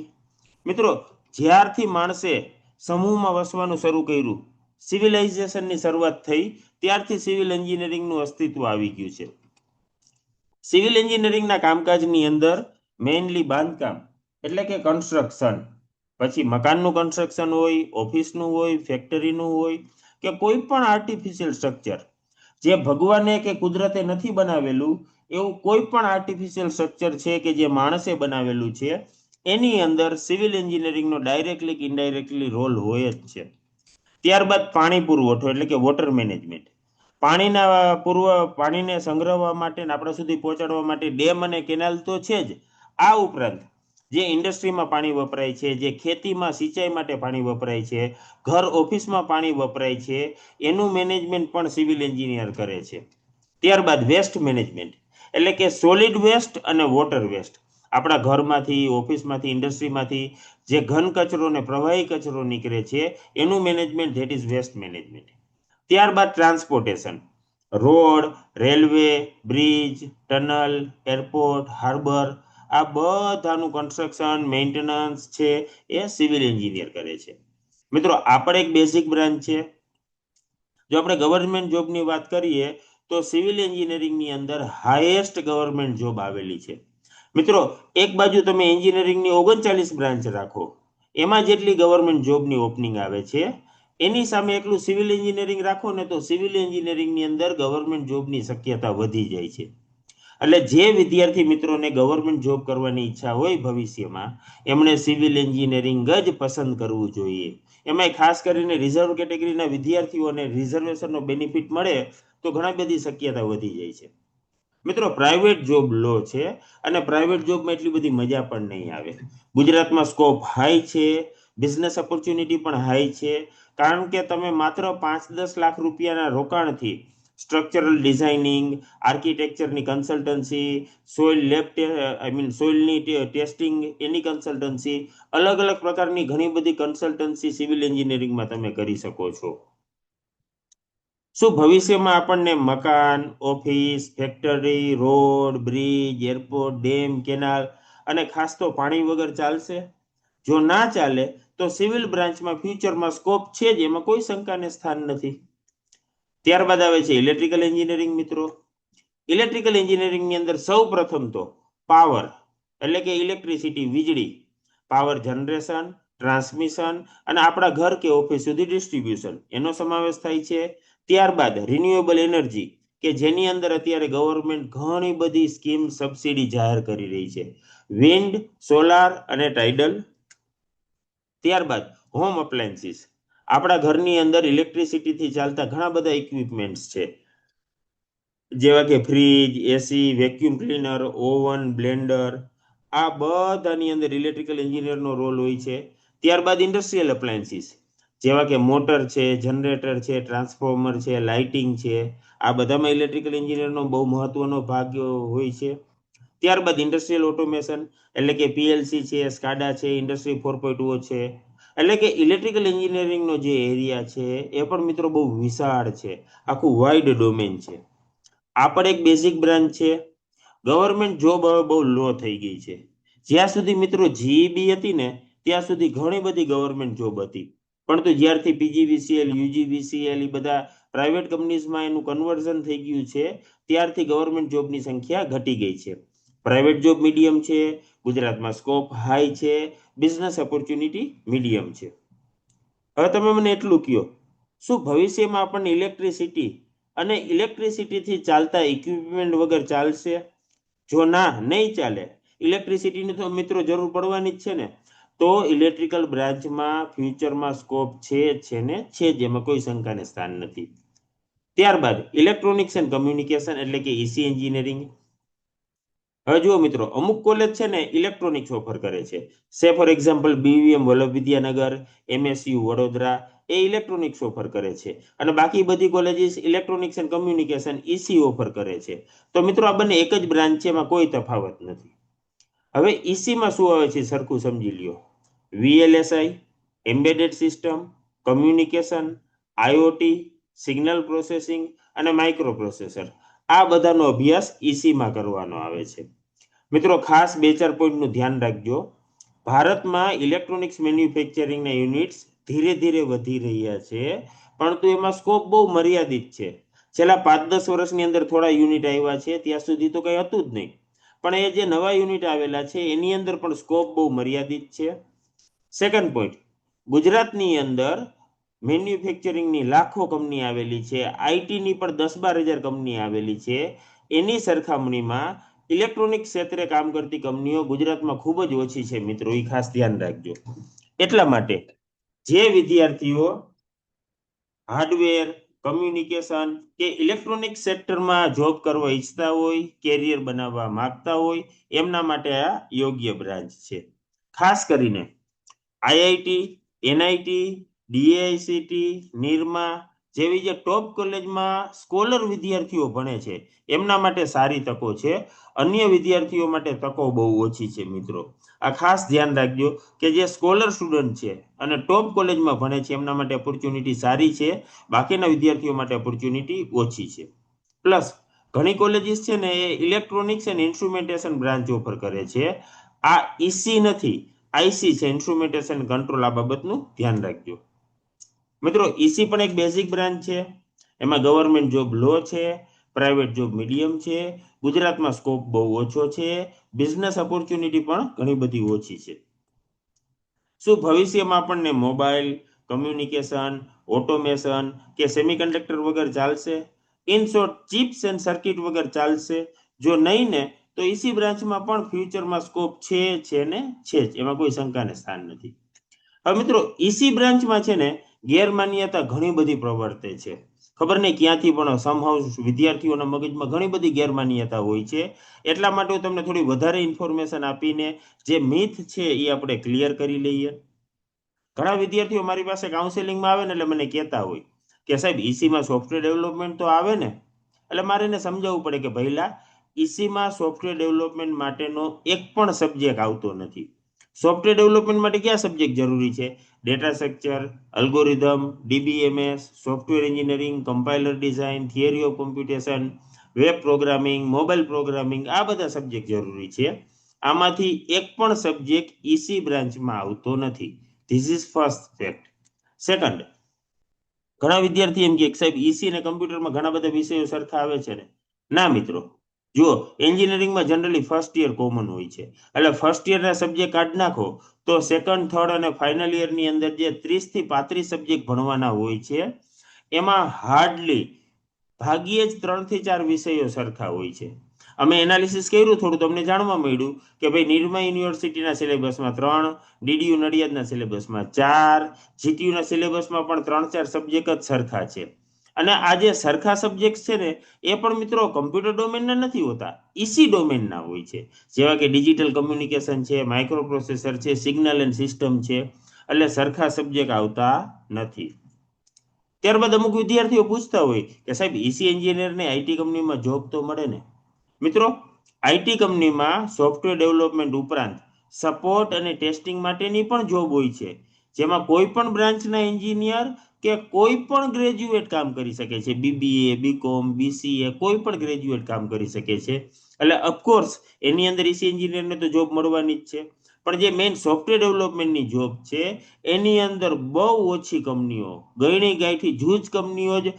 મિત્રો જ્યારથી માણસે સમૂહમાં વસવાનું શરૂ કર્યું, સિવિલાઇઝેશનની શરૂઆત થઈ, ત્યારથી સિવિલ એન્જિનિયરિંગનું અસ્તિત્વ આવી ગયું છે. સિવિલ એન્જિનિયરિંગના કામકાજની અંદર મેઇનલી બાંધકામ એટલે કે કન્સ્ટ્રક્શન, પછી મકાનનું કન્સ્ટ્રક્શન હોય, ઓફિસનું હોય, ફેક્ટરીનું હોય કે કોઈ પણ આર્ટિફિશિયલ સ્ટ્રક્ચર જે ભગવાને કે કુદરતે નથી બનાવેલું એવું કોઈ પણ આર્ટિફિશિયલ સ્ટ્રક્ચર છે કે જે માણસે બનાવેલું છે, એની અંદર સિવિલ એન્જિનિયરિંગનો ડાયરેક્ટલી કે ઇનડાયરેક્ટલી રોલ હોય જ છે. ત્યારબાદ પાણી પુરવઠો એટલે કે વોટર મેનેજમેન્ટ. પાણીને સંગ્રહવા માટે આપણા સુધી પહોંચાડવા માટે ડેમ અને કેનાલ તો છે જ. આ ઉપરાંત જે ઇન્ડસ્ટ્રીમાં પાણી વપરાય છે, જે ખેતીમાં સિંચાઈ માટે પાણી વપરાય છે, ઘર ઓફિસમાં પાણી વપરાય છે, એનું મેનેજમેન્ટ પણ સિવિલ એન્જિનિયર કરે છે. ત્યારબાદ વેસ્ટ મેનેજમેન્ટ એટલે કે સોલિડ વેસ્ટ અને વોટર વેસ્ટ. આપણા ઘરમાંથી, ઓફિસમાંથી, ઇન્ડસ્ટ્રીમાંથી જે ઘન કચરો ને પ્રવાહી કચરો નીકળે છે એનું management, that is waste management. ત્યારબાદ transportation, road, railway, bridge, tunnel, airport, harbour, આ બધાનું કન્સ્ટ્રક્શન, મેન્ટેનન્સ છે એ સિવિલ એન્જિનિયર કરે છે. મિત્રો આ પણ એક બેઝિક બ્રાન્ચ છે. જો આપણે ગવર્મેન્ટ જોબની વાત કરીએ તો સિવિલ એન્જિનિયરિંગની અંદર હાઈએસ્ટ ગવર્મેન્ટ જોબ આવેલી છે. મિત્રો એક બાજુ તમે એન્જિનિયરિંગની 39 બ્રાન્ચ રાખો, એમાં જેટલી ગવર્મેન્ટ જોબની ઓપનિંગ આવે છે એની સામે એકલું સિવિલ એન્જિનિયરિંગ રાખો ને તો સિવિલ એન્જિનિયરિંગની અંદર ગવર્મેન્ટ જોબની શક્યતા વધી જાય છે. એટલે જે વિદ્યાર્થી મિત્રોને ગવર્મેન્ટ જોબ કરવાની ઈચ્છા હોય ભવિષ્યમાં, એમણે સિવિલ એન્જિનિયરિંગ જ પસંદ કરવું જોઈએ. એમાં ખાસ કરીને રિઝર્વ કેટેગરીના વિદ્યાર્થીઓને રિઝર્વેશનનો બેનિફિટ મળે તો ઘણા બધી શક્યતા વધી જાય છે. મિત્રો પ્રાઇવેટ જોબ લો છે અને પ્રાઇવેટ જોબમાં એટલી બધી મજા પણ નહીં આવે. ગુજરાતમાં સ્કોપ હાઈ છે, બિઝનેસ ઓપોર્ચ્યુનિટી પણ હાઈ છે, કારણ કે તમે માત્ર 5-10 લાખ રૂપિયાના રોકાણથી સ્ટ્રક્ચરલ ડિઝાઇનિંગ, આર્કિટેક્ચરની કન્સલ્ટન્સી, સોઇલ લેબ સોઇલની ટેસ્ટિંગ એની કન્સલ્ટન્સી, અલગ અલગ પ્રકારની ઘણી બધી કન્સલ્ટન્સી સિવિલ એન્જિનિયરિંગમાં તમે કરી શકો છો. શું ભવિષ્યમાં આપણને મકાન, office, factory, road, bridge, airport, dam, canal અને ખાસ તો પાણી વગર ચાલશે? જો ના ચાલે તો સિવિલ બ્રાન્ચમાં ફ્યુચરમાં સ્કોપ છે જ, એમાં કોઈ શંકાને સ્થાન નથી. ત્યારબાદ આવે છે ઇલેક્ટ્રિકલ એન્જિનિયરિંગ. મિત્રો, ઇલેક્ટ્રિકલ એન્જિનિયરિંગની અંદર સૌ પ્રથમ તો પાવર એટલે કે ઇલેક્ટ્રિસિટી, વીજળી, પાવર જનરેશન, ટ્રાન્સમિશન અને આપણા ઘર કે ઓફિસ સુધી ડિસ્ટ્રીબ્યુશન એનો સમાવેશ થાય છે. ત્યારબાદ રિન્યુએબલ એનર્જી કે જેની અંદર અત્યારે ગવર્મેન્ટ ઘણી બધી સ્કીમ સબસિડી જાહેર કરી રહી છે, વિન્ડ, સોલાર અને ટાઇડલ. ત્યારબાદ હોમ અપ્લાયન્સીસ, આપણા ઘરની અંદર ઇલેક્ટ્રિસિટીથી ચાલતા ઘણા બધા ઇક્વિપમેન્ટ્સ છે, જેવા કે ફ્રીજ, એસી, વેક્યુમ ક્લીનર, ઓવન, બ્લેન્ડર. આ બધાની અંદર ઇલેક્ટ્રિકલ એન્જિનિયરનો રોલ હોય છે. ત્યારબાદ ઇન્ડસ્ટ્રીયલ અપ્લાયન્સીસ, જેવા કે મોટર છે, જનરેટર છે, ટ્રાન્સફોર્મર છે, લાઇટિંગ છે. આ બધામાં ઇલેક્ટ્રિકલ એન્જિનિયરનો બહુ મહત્વનો ભાગ હોય છે. ત્યારબાદ ઇન્ડસ્ટ્રીયલ ઓટોમેશન એટલે કે પીએલસી છે, સ્કાડા છે, ઇન્ડસ્ટ્રી 4.0 છે. એટલે કે ઇલેક્ટ્રિકલ એન્જિનિયરિંગનો જે એરિયા છે એ પણ મિત્રો બહુ વિશાળ છે, આખું વાઇડ ડોમેન છે. આ પણ એક બેઝિક બ્રાન્ચ છે. ગવર્મેન્ટ જોબ હવે બહુ લો થઈ ગઈ છે. જ્યાં સુધી મિત્રો જીઈબી હતી ને ત્યાં સુધી ઘણી બધી ગવર્મેન્ટ જોબ હતી, પરંતુ જ્યારથી પીજીવીસીએલ, યુજીવીસીએલ એ બધા પ્રાઇવેટ કંપનીઝમાં એનું કન્વર્ઝન થઈ ગયું છે ત્યારથી ગવર્મેન્ટ જોબની સંખ્યા ઘટી ગઈ છે. પ્રાઇવેટ જોબ મીડિયમ છે, ગુજરાતમાં સ્કોપ હાઈ છે, બિઝનેસ ઓપોર્ચ્યુનિટી મીડિયમ છે. હવે તમે મને એટલું કહો, શું ભવિષ્યમાં આપણને ઇલેક્ટ્રિસિટી અને ઇલેક્ટ્રિસિટીથી ચાલતા ઇક્વિપમેન્ટ વગર ચાલશે? જો ના, નહીં ચાલે, ઇલેક્ટ્રિસિટીની તો મિત્રો જરૂર પડવાની જ છે ને, તો ઇલેક્ટ્રિકલ બ્રાન્ચમાં ફ્યુચરમાં સ્કોપ છે ને છે જ, એમાં કોઈ શંકાને સ્થાન નથી. ત્યારબાદ ઇલેક્ટ્રોનિક્સ એન્ડ કમ્યુનિકેશન એટલે કે ઈસી એન્જિનિયરિંગ. હવે જુઓ મિત્રો, અમુક કોલેજ છે ને ઇલેક્ટ્રોનિક્સ ઓફર કરે છે, સે for example BVM Vallabh Vidyanagar, MSU Vadodara, A electronics offer કરે છે, અને બાકી બધી colleges electronics and communication EC offer કરે છે. તો મિત્રો આ બંને એક જ બ્રાન્ચ છે, એમાં કોઈ તફાવત નથી. હવે ઈસીમાં શું આવે છે સરખું સમજી લ્યો. VLSI, embedded system, communication, IoT, signal processing અને માઇક્રો પ્રોસેસર, આ બધાનો અભ્યાસ ઈસીમાં કરવાનો આવે છે. મિત્રો ખાસ 2-4 પોઈન્ટનું ધ્યાન રાખજો. ભારતમાં ઇલેક્ટ્રોનિક્સ મેન્યુફેક્ચરિંગના યુનિટ્સ ધીરે ધીરે વધી રહ્યા છે, પરંતુ એમાં સ્કોપ બહુ મર્યાદિત છે. છેલ્લા 5-10 વર્ષની અંદર થોડા યુનિટ આવ્યા છે, ત્યાં સુધી તો કંઈ હતું જ નહીં. પણ એ જે નવા યુનિટ આવેલા છે એની અંદર પણ સ્કોપ બહુ મર્યાદિત છે. સેકન્ડ પોઈન્ટ, ગુજરાતની અંદર મેન્યુફેક્ચરિંગની લાખો કંપની આવેલી છે, આઈટીની પણ 10-12 હજાર કંપની આવેલી છે. એની સરખામણીમાં ઇલેક્ટ્રોનિક ક્ષેત્રે કામ કરતી કંપનીઓ ગુજરાતમાં ખૂબ જ ઓછી છે મિત્રો, એ ખાસ ધ્યાન રાખજો. એટલા માટે જે વિદ્યાર્થીઓ હાર્ડવેર, કમ્યુનિકેશન કે ઇલેક્ટ્રોનિક સેક્ટરમાં જોબ કરવા ઈચ્છતા હોય, કેરિયર બનાવવા માંગતા હોય, એમના માટે આ યોગ્ય બ્રાન્ચ છે. ખાસ કરીને આઈઆઈટી, એનઆઈટી, ડીઆઈસીટી, નિરમા જેવી જે ટોપ કોલેજમાં સ્કોલર વિદ્યાર્થીઓ ભણે છે એમના માટે સારી તકો છે. અન્ય વિદ્યાર્થીઓ માટે તકો બહુ ઓછી છે મિત્રો. આ ખાસ ધ્યાન રાખજો કે જે સ્કોલર સ્ટુડન્ટ છે અને ટોપ કોલેજમાં ભણે છે એમના માટે ઓપોર્ચ્યુનિટી સારી છે, બાકીના વિદ્યાર્થીઓ માટે ઓપોર્ચ્યુનિટી ઓછી છે. પ્લસ ઘણી કોલેજીસ છે ને એ electronics and instrumentation branch offer કરે છે. આ ઈસી નથી, આઈસી છે, ઇન્સ્ટ્રુમેન્ટેશન કંટ્રોલ. આ બાબતનું ધ્યાન રાખજો મિત્રો. ઈસી પણ એક બેઝિક બ્રાન્ચ છે, એમાં ગવર્મેન્ટ જોબ લો છે, પ્રાઇવેટ જોબ મીડિયમ છે, ગુજરાતમાં સ્કોપ બહુ ઓછો છે, બિઝનેસ ઓપોર્ચ્યુનિટી પણ ઘણી બધી ઓછી છે. શું ભવિષ્યમાં આપણને મોબાઈલ, કમ્યુનિકેશન, ઓટોમેશન કે સેમિકન્ડક્ટર વગર ચાલશે? In short, chips and circuit વગર ચાલશે? જો નહીં ને તો ઈસી બ્રાન્ચમાં પણ ફ્યુચરમાં સ્કોપ છે ને છે જ, એમાં કોઈ શંકાને સ્થાન નથી. હવે મિત્રો ઈસી બ્રાન્ચમાં છે ને ગેરમાન્યતા ઘણી બધી પ્રવર્તે છે, ખબર નહીં ક્યાંથી, પણ સમહાઉ વિદ્યાર્થીઓના મગજમાં ઘણી બધી ગેરમાન્યતા હોય છે. એટલા માટે હું તમને થોડી વધારે ઇન્ફોર્મેશન આપીને જે મિથ છે એ આપણે ક્લિયર કરી લઈએ. ઘણા વિદ્યાર્થીઓ મારી પાસે કાઉન્સેલિંગમાં આવે ને એટલે મને કહેતા હોય કે સાહેબ ઈસીમાં સોફ્ટવેર ડેવલપમેન્ટ તો આવે ને, એટલે મારે એને સમજાવવું પડે કે ભઈલા ઈસીમાં સોફ્ટવેર ડેવલપમેન્ટ માટેનો એક પણ સબ્જેક્ટ આવતો નથી. સોફ્ટવેર ડેવલપમેન્ટ માટે કયા સબ્જેક્ટ જરૂરી છે? Data structure, algorithm, DBMS, software engineering, compiler design, theory of computation, web programming, mobile programming, આ બધા સબ્જેક્ટ જરૂરી છે. આમાંથી એક પણ સબ્જેક્ટ ઈસી બ્રાન્ચમાં આવતો નથી. This is first fact. Second, ઘણા વિદ્યાર્થી એમ કે સાહેબ ઈસી અને કમ્પ્યુટરમાં ઘણા બધા વિષયો સરખા આવે છે ને? ના મિત્રો, જુઓ એન્જિનિયરિંગમાં જનરલી ફર્સ્ટ યર કોમન હોય છે, એટલે ફર્સ્ટ યરના સબ્જેક્ટ કાઢી નાખો તો સેકન્ડ, થર્ડ અને ફાઇનલ યરની અંદર જે 30 થી 35 સબ્જેક્ટ ભણવાના હોય છે એમાં હાર્ડલી ભાગ્યે જ 3 થી 4 વિષયો સરખા હોય છે. અમે એનાલિસિસ કર્યું, થોડું તમને જાણવા મળ્યું કે ભાઈ નિરમા યુનિવર્સિટીના સિલેબસમાં 3, ડીડીયુ નડિયાદના સિલેબસમાં 4, જીટીયુના સિલેબસમાં પણ 3-4 સબ્જેક્ટ જ સરખા છે. અને આ જે સરખા સબ્જેક્ટ છે ને એ પણ મિત્રો કમ્પ્યુટર ડોમેનના નથી હોતા, ઈસી ડોમેનના હોય છે. જેવા કે ડિજિટલ કમ્યુનિકેશન છે, માઇક્રો પ્રોસેસર છે, સિગ્નલ એન્ડ સિસ્ટમ છે, એટલે સરખા સબ્જેક્ટ આવતા નથી. ત્યારબાદ અમુક વિદ્યાર્થીઓ પૂછતા હોય કે સાહેબ ઈસી એન્જિનિયરને આઈટી કંપનીમાં જોબ તો મળે ને? મિત્રો, આઈટી કંપનીમાં સોફ્ટવેર ડેવલપમેન્ટ ઉપરાંત સપોર્ટ અને ટેસ્ટિંગ માટેની પણ જોબ હોય છે, જેમાં કોઈ પણ બ્રાન્ચના એન્જિનિયર કે કોઈ પણ ગ્રેજ્યુએટ કામ કરી શકે છે. બીબીએ, બીકોમ, બીસીએ કોઈ પણ ગ્રેજ્યુએટ કામ કરી શકે છે. એટલે ઓફકોર્સ એની અંદર ઈસી એન્જિનિયરને તો જોબ મળવાની જ છે, પણ જે મેઇન સોફ્ટવેર ડેવલપમેન્ટની જોબ છે એની અંદર બહુ ઓછી કંપનીઓ, ગણી ગાંઠી જૂજ કંપનીઓ જ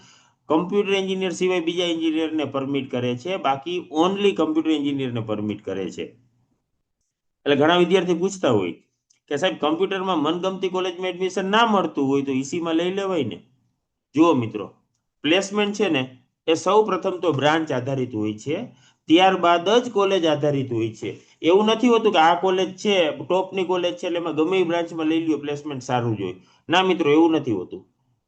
કમ્પ્યુટર એન્જિનિયર સિવાય બીજા એન્જિનિયરને પરમિટ કરે છે, બાકી ઓનલી કમ્પ્યુટર એન્જિનિયરને પરમિટ કરે છે. એટલે ઘણા વિદ્યાર્થી પૂછતા હોય કે સાહેબ કમ્પ્યુટરમાં મનગમતી કોલેજમાં એડમિશન ના મળતું હોય તો ઈસીમાં લઈ લેવાય ને? જુઓ મિત્રો, પ્લેસમેન્ટ છે ને એ સૌ પ્રથમ તો બ્રાન્ચ આધારિત હોય છે, ત્યારબાદ જ કોલેજ આધારિત હોય છે. એવું નથી હોતું કે આ કોલેજ છે ટોપની કોલેજ છે એટલે એમાં ગમે એ બ્રાન્ચમાં લઈ લ્યો, પ્લેસમેન્ટ સારું જ હોય. ના મિત્રો, એવું નથી હોતું.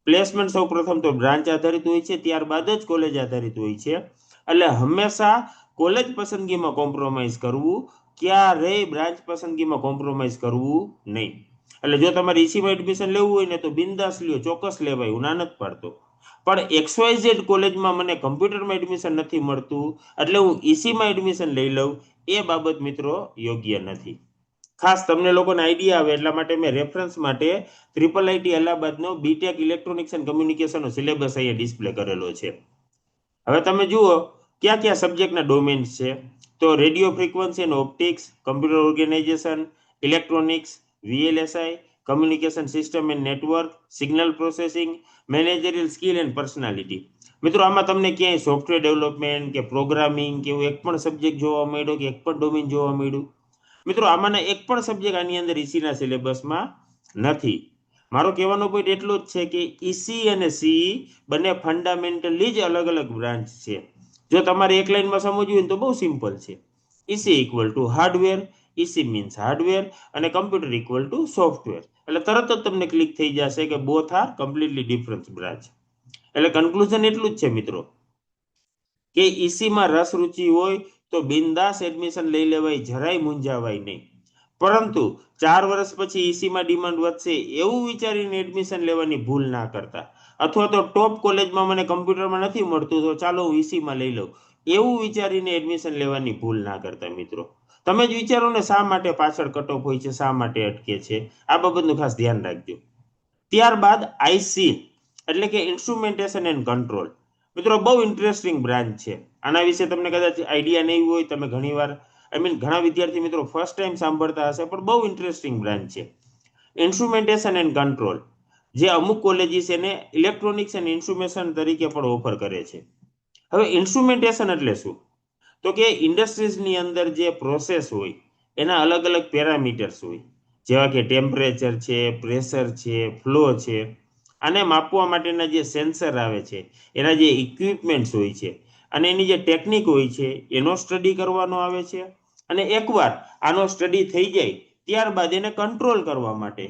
પ્લેસમેન્ટ સૌ પ્રથમ તો બ્રાન્ચ આધારિત હોય છે, ત્યારબાદ જ કોલેજ આધારિત હોય છે. એટલે હંમેશા કોલેજ પસંદગીમાં કોમ્પ્રોમાઇઝ કરવું, ક્યારેય બ્રાન્ચ પસંદગીમાં કોમ્પ્રોમાઇઝ કરવું નહીં. એટલે જો તમારે ઈસીમાં એડમિશન લેવું હોય ને તો બિંદાસ લ્યો, ચોક્કસ લેવાય, હું ના નથી પાડતો. પણ XYZ કોલેજમાં મને કમ્પ્યુટરમાં એડમિશન નથી મળતું એટલે હું ઈસીમાં એડમિશન લઈ લઉં, એ બાબત મિત્રો યોગ્ય નથી. ખાસ તમને લોકોને આઈડિયા આવે એટલા માટે મેં રેફરન્સ માટે IIIT અલ્હાબાદનો બીટેક ઇલેક્ટ્રોનિક્સ એન્ડ કમ્યુનિકેશનનો સિલેબસ અહીંયા ડિસ્પ્લે કરેલો છે. હવે તમે જુઓ ક્યાં ક્યાં સબ્જેક્ટના ડોમેન્સ છે, તો radio frequency and optics, computer organisation, electronics, VLSI, communication system and network, signal processing, managerial skill and personality. મિત્રો, આમાં તમને ક્યાંય સોફ્ટવેર ડેવલપમેન્ટ કે પ્રોગ્રામિંગ કે એવું એક પણ સબ્જેક્ટ જોવા મળ્યો કે એક પણ ડોમેન જોવા મળ્યું? મિત્રો, આમાંના એક પણ સબ્જેક્ટ આની અંદર ઈસીના સિલેબસમાં નથી. મારો કહેવાનો પોઈન્ટ એટલો જ છે કે ઈસી અને સીઈ બંને ફંડામેન્ટલી જ અલગ અલગ બ્રાન્ચ છે. જો તમારે એક લાઈનમાં સમજવું હોય તો બહુ સિમ્પલ છે. EC equal to hardware, EC means hardware અને કમ્પ્યુટર ઇક્વલ ટુ સોફ્ટવેર. એટલે તરત જ તમને ક્લિક થઈ જશે કે both are completely different branch. એટલે કન્ક્લુઝન એટલું જ છે મિત્રો કે ઈસીમાં રસ રુચિ હોય તો બિંદાસ એડમિશન લઈ લેવાય, જરાય મૂંઝાવાય નહીં. પરંતુ 4 વર્ષ પછી ઈસીમાં ડિમાન્ડ વધશે એવું વિચારીને એડમિશન લેવાની ભૂલ ના કરતા. અથવા તો ટોપ કોલેજમાં મને કમ્પ્યુટરમાં નથી મળતું તો ચાલો હું ઈસીમાં લઈ લઉં, એવું વિચારીને એડમિશન લેવાની ભૂલ ના કરતા મિત્રો. તમે જ વિચારો ને શા માટે પાછળ કટ ઓફ હોય છે, શા માટે અટકે છે, આ બાબતનું ખાસ ધ્યાન રાખજો. ત્યારબાદ આઈસી એટલે કે ઇન્સ્ટ્રુમેન્ટેશન એન્ડ કંટ્રોલ. મિત્રો, બહુ ઇન્ટરેસ્ટિંગ બ્રાન્ચ છે. આના વિશે તમને કદાચ આઈડિયા નહીં હોય, તમે ઘણીવાર ઘણા વિદ્યાર્થી મિત્રો ફર્સ્ટ ટાઈમ સાંભળતા હશે, પણ બહુ ઇન્ટરેસ્ટિંગ બ્રાન્ચ છે. ઇન્સ્ટ્રુમેન્ટેશન એન્ડ કંટ્રોલ જે અમુક કોલેજીસ એને ઇલેક્ટ્રોનિક્સ એન્ડ ઇન્સ્ટ્રુમેશન તરીકે પણ ઓફર કરે છે. હવે ઇન્સ્ટ્રુમેન્ટેશન એટલે શું? તો કે ઇન્ડસ્ટ્રીઝની અંદર જે પ્રોસેસ હોય એના અલગ અલગ પેરામીટર્સ હોય, જેવા કે ટેમ્પરેચર છે, પ્રેશર છે, ફ્લો છે. આને માપવા માટેના જે સેન્સર આવે છે, એના જે ઇક્વિપમેન્ટ્સ હોય છે અને એની જે ટેકનિક હોય છે એનો સ્ટડી કરવાનો આવે છે. અને એકવાર આનો સ્ટડી થઈ જાય ત્યારબાદ એને કંટ્રોલ કરવા માટે,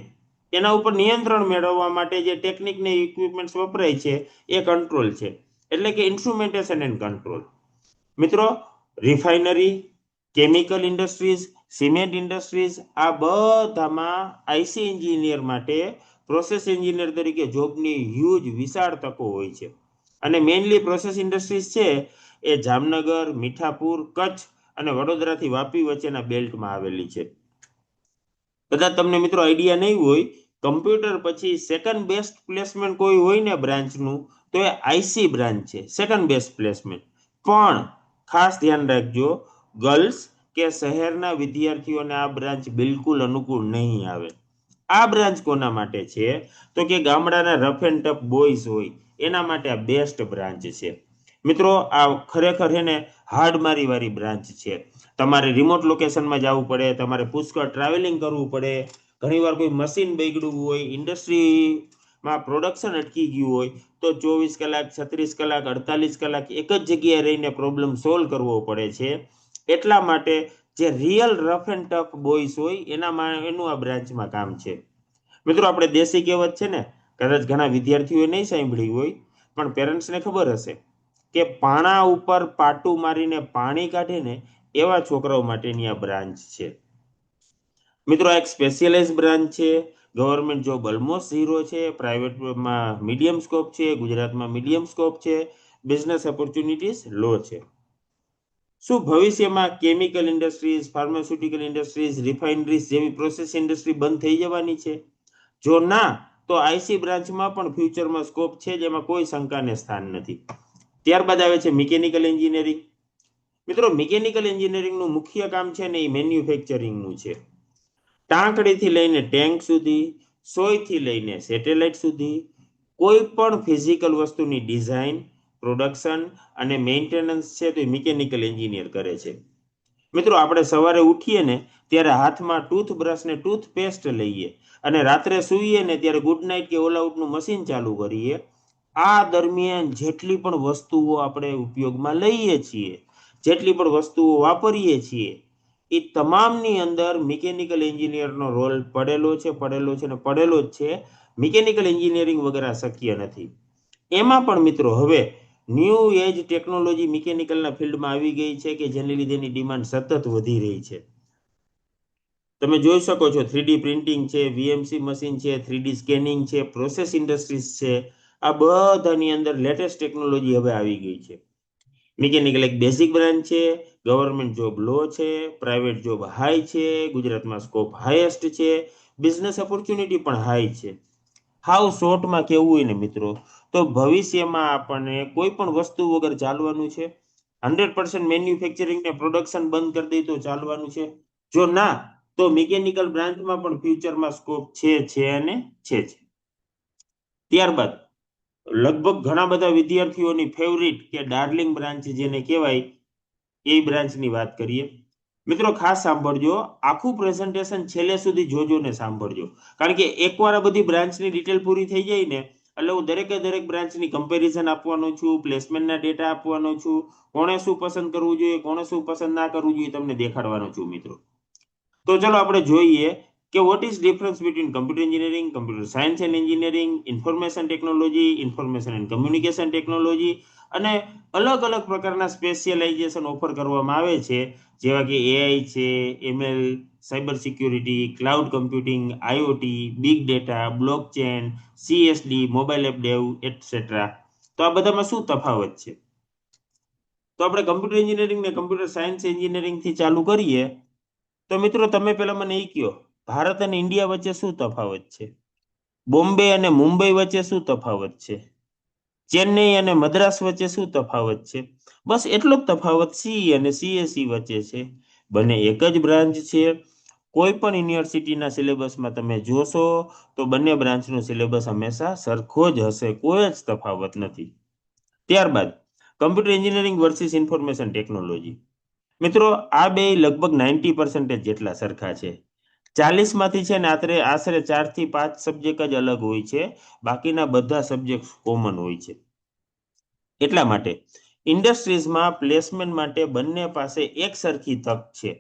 એના ઉપર નિયંત્રણ મેળવવા માટે જે ટેકનિક ને ઇક્વિપમેન્ટ્સ વપરાય છે એ કંટ્રોલ છે, એટલે કે ઇન્સ્ટ્રુમેન્ટેશન એન્ડ કંટ્રોલ. મિત્રો, refinery, chemical industries, cement industries આ બધામાં આઈસી એન્જિનિયર માટે પ્રોસેસ એન્જિનિયર તરીકે જોબની હ્યુજ વિશાળ તકો હોય છે. અને મેઇનલી પ્રોસેસ ઇન્ડસ્ટ્રીઝ છે એ જામનગર, મીઠાપુર, કચ્છ અને વડોદરાથી વાપી વચ્ચેના બેલ્ટમાં આવેલી છે. કદાચ તમને મિત્રો આઈડિયા નહીં હોય, કમ્પ્યુટર પછી સેકન્ડ બેસ્ટ પ્લેસમેન્ટ કોઈ હોય ને બ્રાન્ચનું તો એ આઈસી બ્રાન્ચ છે, સેકન્ડ બેસ્ટ પ્લેસમેન્ટ. પણ ખાસ ધ્યાન રાખજો, ગર્લ્સ કે શહેરના વિદ્યાર્થીઓને આ બ્રાન્ચ બિલકુલ અનુકૂળ નહીં આવે. આ બ્રાન્ચ કોના માટે છે? તો કે ગામડાના રફ એન્ડ ટફ બોયઝ હોય એના માટે આ બેસ્ટ બ્રાન્ચ છે. મિત્રો આ ખરેખર છે ને હાર્ડમારી વાળી બ્રાન્ચ છે. તમારે રિમોટ લોકેશનમાં જવું પડે, તમારે પુષ્કળ ટ્રાવેલિંગ કરવું પડે, ઘણીવાર કોઈ મશીન બગડ્યું હોય, ઇન્ડસ્ટ્રીમાં પ્રોડક્શન અટકી ગયું હોય તો 24 કલાક, 36 કલાક, 48 કલાક એક જ જગ્યાએ રહીને પ્રોબ્લેમ સોલ્વ કરવો પડે છે. એટલા માટે જે real rough and tough boys હોય એનું આ બ્રાન્ચમાં કામ છે. મિત્રો આપણે દેશી કહેવત છે ને, કદાચ ઘણા વિદ્યાર્થીઓએ નહીં સાંભળી હોય, પણ પેરેન્ટ્સને ખબર હશે કે પાણા ઉપર પાટું મારીને પાણી કાઢે ને એવા છોકરાઓ માટેની આ બ્રાન્ચ છે. મિત્રો આ એક સ્પેશિયલાઇઝ બ્રાન્ચ છે. ગવર્મેન્ટ જોબ ઓલમોસ્ટ 0 છે, પ્રાઇવેટમાં મીડિયમ સ્કોપ છે, ગુજરાતમાં મીડિયમ સ્કોપ છે, બિઝનેસ ઓપોર્ચ્યુનિટીઝ લો છે. શું ભવિષ્યમાં કેમિકલ ઇન્ડસ્ટ્રીઝ, ફાર્માસ્યુટિકલ ઇન્ડસ્ટ્રીઝ, રિફાઇનરીઝ જેવી પ્રોસેસ ઇન્ડસ્ટ્રી બંધ થઈ જવાની છે? જો ના, તો આઈસી બ્રાન્ચમાં પણ ફ્યુચરમાં સ્કોપ છે, જેમાં કોઈ શંકાને સ્થાન નથી. ત્યારબાદ આવે છે મિકેનિકલ એન્જિનિયરિંગ. મિત્રો મિકેનિકલ એન્જિનિયરિંગનું મુખ્ય કામ છે ને એ મેન્યુફેક્ચરિંગનું છે. ટાંકડીથી લઈને ટેન્ક સુધી, સોયથી લઈને સેટેલાઇટ સુધી, કોઈ પણ ફિઝિકલ વસ્તુની ડિઝાઇન, પ્રોડક્શન અને મેન્ટેનન્સ છે તો મિકેનિકલ એન્જિનિયર કરે છે. મિત્રો આપણે સવારે ઉઠીએ ને ત્યારે હાથમાં ટૂથબ્રશ ને ટૂથપેસ્ટ લઈએ અને રાત્રે સૂઈએ ને ત્યારે ગુડ નાઇટ કે ઓલ આઉટનું મશીન ચાલુ કરીએ. આ દરમિયાન જેટલી પણ વસ્તુઓ આપણે ઉપયોગમાં લઈએ છીએ, જેટલી પણ વસ્તુઓ વાપરીએ છીએ, એ તમામની અંદર મિકેનિકલ એન્જિનિયરનો રોલ પડેલો છે ને પડેલો જ છે. મિકેનિકલ એન્જિનિયરિંગ વગર આ શક્ય નથી. એમાં પણ મિત્રો હવે ન્યૂ એજ ટેકનોલોજી મિકેનિકલના ફિલ્ડમાં આવી ગઈ છે કે જેને લીધે એની ડિમાન્ડ સતત વધી રહી છે. તમે જોઈ શકો છો 3D પ્રિન્ટિંગ છે, વીએમસી મશીન છે, 3D સ્કેનિંગ છે, પ્રોસેસ ઇન્ડસ્ટ્રીઝ છે, આ બધાની અંદર લેટેસ્ટ ટેકનોલોજી હવે આવી ગઈ છે. મિકેનિકલ એક બેઝિક બ્રાન્ચ છે, ગવર્મેન્ટ જોબ લો છે, પ્રાઇવેટ જોબ હાઈ છે, ગુજરાતમાં સ્કોપ હાઈએસ્ટ છે, બિઝનેસ ઓપોર્ચ્યુનિટી પણ હાઈ છે. હાવ શોર્ટમાં કેવું હોય ને મિત્રો, તો ભવિષ્યમાં આપણને કોઈ પણ વસ્તુ વગર ચાલવાનું છે? 100% મેન્યુફેક્ચરિંગ ને પ્રોડક્શન બંધ કરી દઈ તો ચાલવાનું છે? જો ના, તો મિકેનિકલ બ્રાન્ચમાં પણ ફ્યુચરમાં સ્કોપ છે અને છે. ત્યારબાદ લગભગ ઘણા બધા વિદ્યાર્થીઓની ફેવરિટ કે ડાર્લિંગ બ્રાન્ચ જેને કહેવાય એ બ્રાન્ચની વાત કરીએ. મિત્રો ખાસ સાંભળજો, આખું પ્રેઝન્ટેશન છેલ્લે સુધી જોજો ને સાંભળજો, કારણ કે એકવાર આ બધી બ્રાન્ચની ડિટેલ પૂરી થઈ જાય ને એટલે હું દરેક બ્રાન્ચની કમ્પેરિઝન આપવાનો છું, પ્લેસમેન્ટના ડેટા આપવાનો છું, કોણે શું પસંદ કરવું જોઈએ, કોણે શું પસંદ ના કરવું જોઈએ તમને દેખાડવાનો છું મિત્રો. તો ચલો આપણે જોઈએ કે what is difference between computer engineering, computer science and engineering, information technology, information and communication technology, અને અલગ અલગ પ્રકારના સ્પેશિયલાઇઝેશન ઓફર કરવામાં આવે છે, જેવા કે એઆઈ છે, ML, cyber security, cloud computing, IoT, big data, blockchain, CSD, mobile app dev etcetera. તો આ બધામાં શું તફાવત છે? તો આપણે કમ્પ્યુટર એન્જિનિયરિંગ ને કમ્પ્યુટર સાયન્સ એન્જિનિયરિંગ થી ચાલુ કરીએ. તો મિત્રો તમે પેલા મને એ કહો, ભારત અને ઇન્ડિયા વચ્ચે શું તફાવત છે? બોમ્બે અને મુંબઈ વચ્ચે શું તફાવત છે? ચેન્નઈ અને મદ્રાસ વચ્ચે શું તફાવત છે? બસ એટલો જ તફાવત સી અને સીએસઈ વચ્ચે છે. બંને એક જ બ્રાન્ચ છે. કોઈ પણ યુનિવર્સિટીના સિલેબસમાં તમે જોશો તો બંને બ્રાન્ચનો સિલેબસ હંમેશા સરખો જ હશે, કોઈ જ તફાવત નથી. ત્યારબાદ computer engineering versus information technology. મિત્રો આ બે લગભગ 90% જેટલા સરખા છે. 40 માંથી છે ને આશરે 4 થી 5 સબ્જેક્ટ જ અલગ હોય છે, બાકીના બધા સબ્જેક્ટ કોમન હોય છે. એટલા માટે ઇન્ડસ્ટ્રીઝમાં પ્લેસમેન્ટ માટે બંને પાસે એક સરખી તક છે.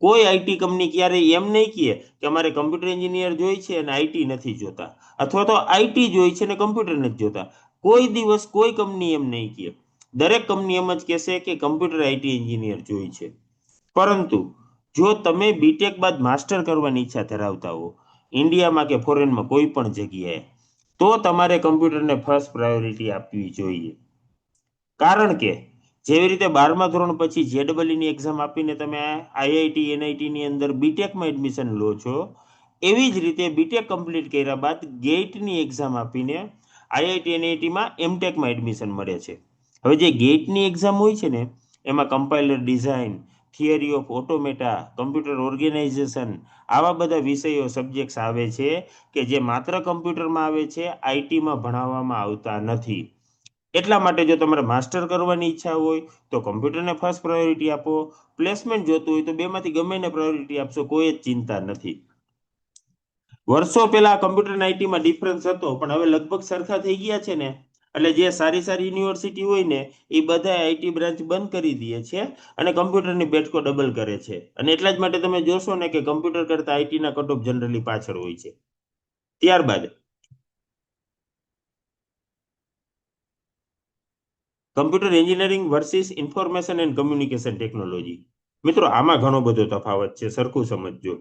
કોઈ આઈટી કંપની ક્યારેય એમ નહીં કહે કે અમારે કમ્પ્યુટર એન્જિનિયર જોઈ છે અને આઈટી નથી જોતા, અથવા તો આઈટી જોઈ છે અને કમ્પ્યુટર નથી જોતા. કોઈ દિવસ કોઈ કંપની એમ નહીં કહે. દરેક કંપની એમ જ કહેશે કે કમ્પ્યુટર આઈટી એન્જિનિયર જોઈ છે. પરંતુ જો તમે બીટેક બાદ માસ્ટર કરવાની ઈચ્છા ધરાવતા હો, ઇન્ડિયામાં કે ફોરેનમાં કોઈ પણ જગ્યાએ, તો તમારે કમ્પ્યુટરને ફર્સ્ટ પ્રાયોરિટી આપવી જોઈએ. કારણ કે જેવી રીતે 12મા ધોરણ પછી JEE ની એક્ઝામ આપીને તમે IIT NIT ની અંદર બીટેકમાં એડમિશન લો છો, એવી જ રીતે બીટેક કમ્પ્લીટ કર્યા બાદ ગેટની એક્ઝામ આપીને IIT NIT માં એમટેકમાં એડમિશન મળે છે. હવે જે ગેટની એક્ઝામ હોય છે ને એમાં compiler design, theory of automata, computer organisation, આવા બધા વિષયો સબ્જેક્ટ્સ આવે છે કે જે માત્ર કમ્પ્યુટરમાં આવે છે, આઈટીમાં ભણાવવામાં આવતા નથી. એટલા માટે જો તમારે માસ્ટર કરવાની ઈચ્છા હોય તો કમ્પ્યુટરને ફર્સ્ટ પ્રાયોરિટી આપો, પ્લેસમેન્ટ જોતું હોય તો બેમાંથી ગમે એને પ્રાયોરિટી આપશો, કોઈ જ ચિંતા નથી. વર્ષો પહેલા કમ્પ્યુટર અને આઈટીમાં ડિફરન્સ હતો, પણ હવે લગભગ સરખા થઈ ગયા છે ને, એટલે જે સારી સારી યુનિવર્સિટી હોય ને એ બધા આઈટી બ્રાન્ચ બંધ કરી દે છે અને કમ્પ્યુટરની બેઠકો ડબલ કરે છે. અને એટલા જ માટે તમે જોશો ને કે કમ્પ્યુટર કરતા આઈટીના કટ ઓફ જનરલી પાછળ હોય છે. ત્યારબાદ computer engineering versus information and communication technology. મિત્રો આમાં ઘણો બધો તફાવત છે, સરખું સમજજો.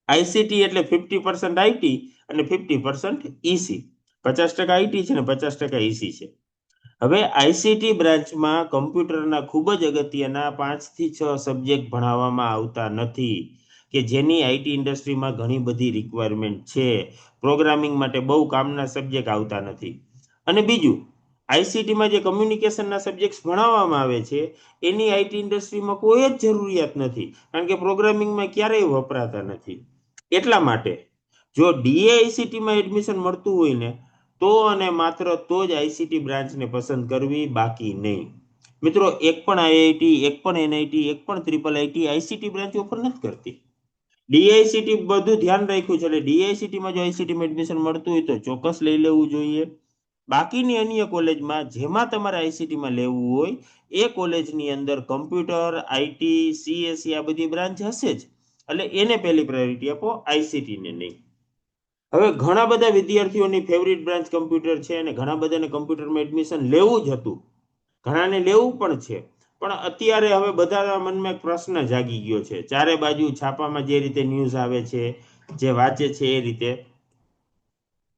આઈસીટી એટલે 50% આઈટી અને 50% ઈસી. 50% આઈટી છે ને 50% ઈસી છે. હવે આઈસીટી બ્રાન્ચમાં કમ્પ્યુટરના ખૂબ જ અગત્યના 5 થી 6 સબ્જેક્ટ ભણાવવામાં આવતા નથી કે જેની આઈટી ઇન્ડસ્ટ્રીમાં ઘણી બધી રિક્વાયરમેન્ટ છે. પ્રોગ્રામિંગ માટે બહુ કામના સબ્જેક્ટ આવતા નથી. અને બીજું, આઈસીટીમાં જે કમ્યુનિકેશનના સબ્જેક્ટ્સ ભણાવવામાં આવે છે એની આઈટી ઇન્ડસ્ટ્રીમાં કોઈ જ જરૂરિયાત નથી, કારણ કે પ્રોગ્રામિંગમાં ક્યારેય વપરાતા નથી. એટલા માટે જો ડીએઆઈસીટીમાં એડમિશન મળતું હોય ને તો અને માત્ર તો જ આઈસીટી બ્રાન્ચને પસંદ કરવી, બાકી નહીં. મિત્રો એક પણ આઈઆઈટી, એક પણ એનઆઈટી, એક પણ triple IT ICT branch offer નથી કરતી. ડીઆઈસીટી બધું ધ્યાન રાખ્યું છે, એટલે ડીઆઈસીટીમાં જો આઈસીટીમાં એડમિશન મળતું હોય તો ચોક્કસ લઈ લેવું જોઈએ. બાકીની અન્ય કોલેજમાં જેમાં તમારે આઈસીટીમાં લેવું હોય એ કોલેજની અંદર કમ્પ્યુટર, આઈટી, સીએસસી આ બધી બ્રાન્ચ હશે જ, એટલે એને પહેલી પ્રાયોરિટી આપો, આઈસીટીને નહીં. હવે ઘણા બધા વિદ્યાર્થીઓની ફેવરિટ બ્રાન્ચ કમ્પ્યુટર છે અને ઘણા બધાને કમ્પ્યુટરમાં એડમિશન લેવું જ હતું, ઘણાને લેવું પણ છે. પણ અત્યારે હવે બધાના મનમાં એક પ્રશ્ન જાગી ગયો છે, ચારે બાજુ છાપામાં જે રીતે ન્યૂઝ આવે છે, જે વાંચે છે એ રીતે,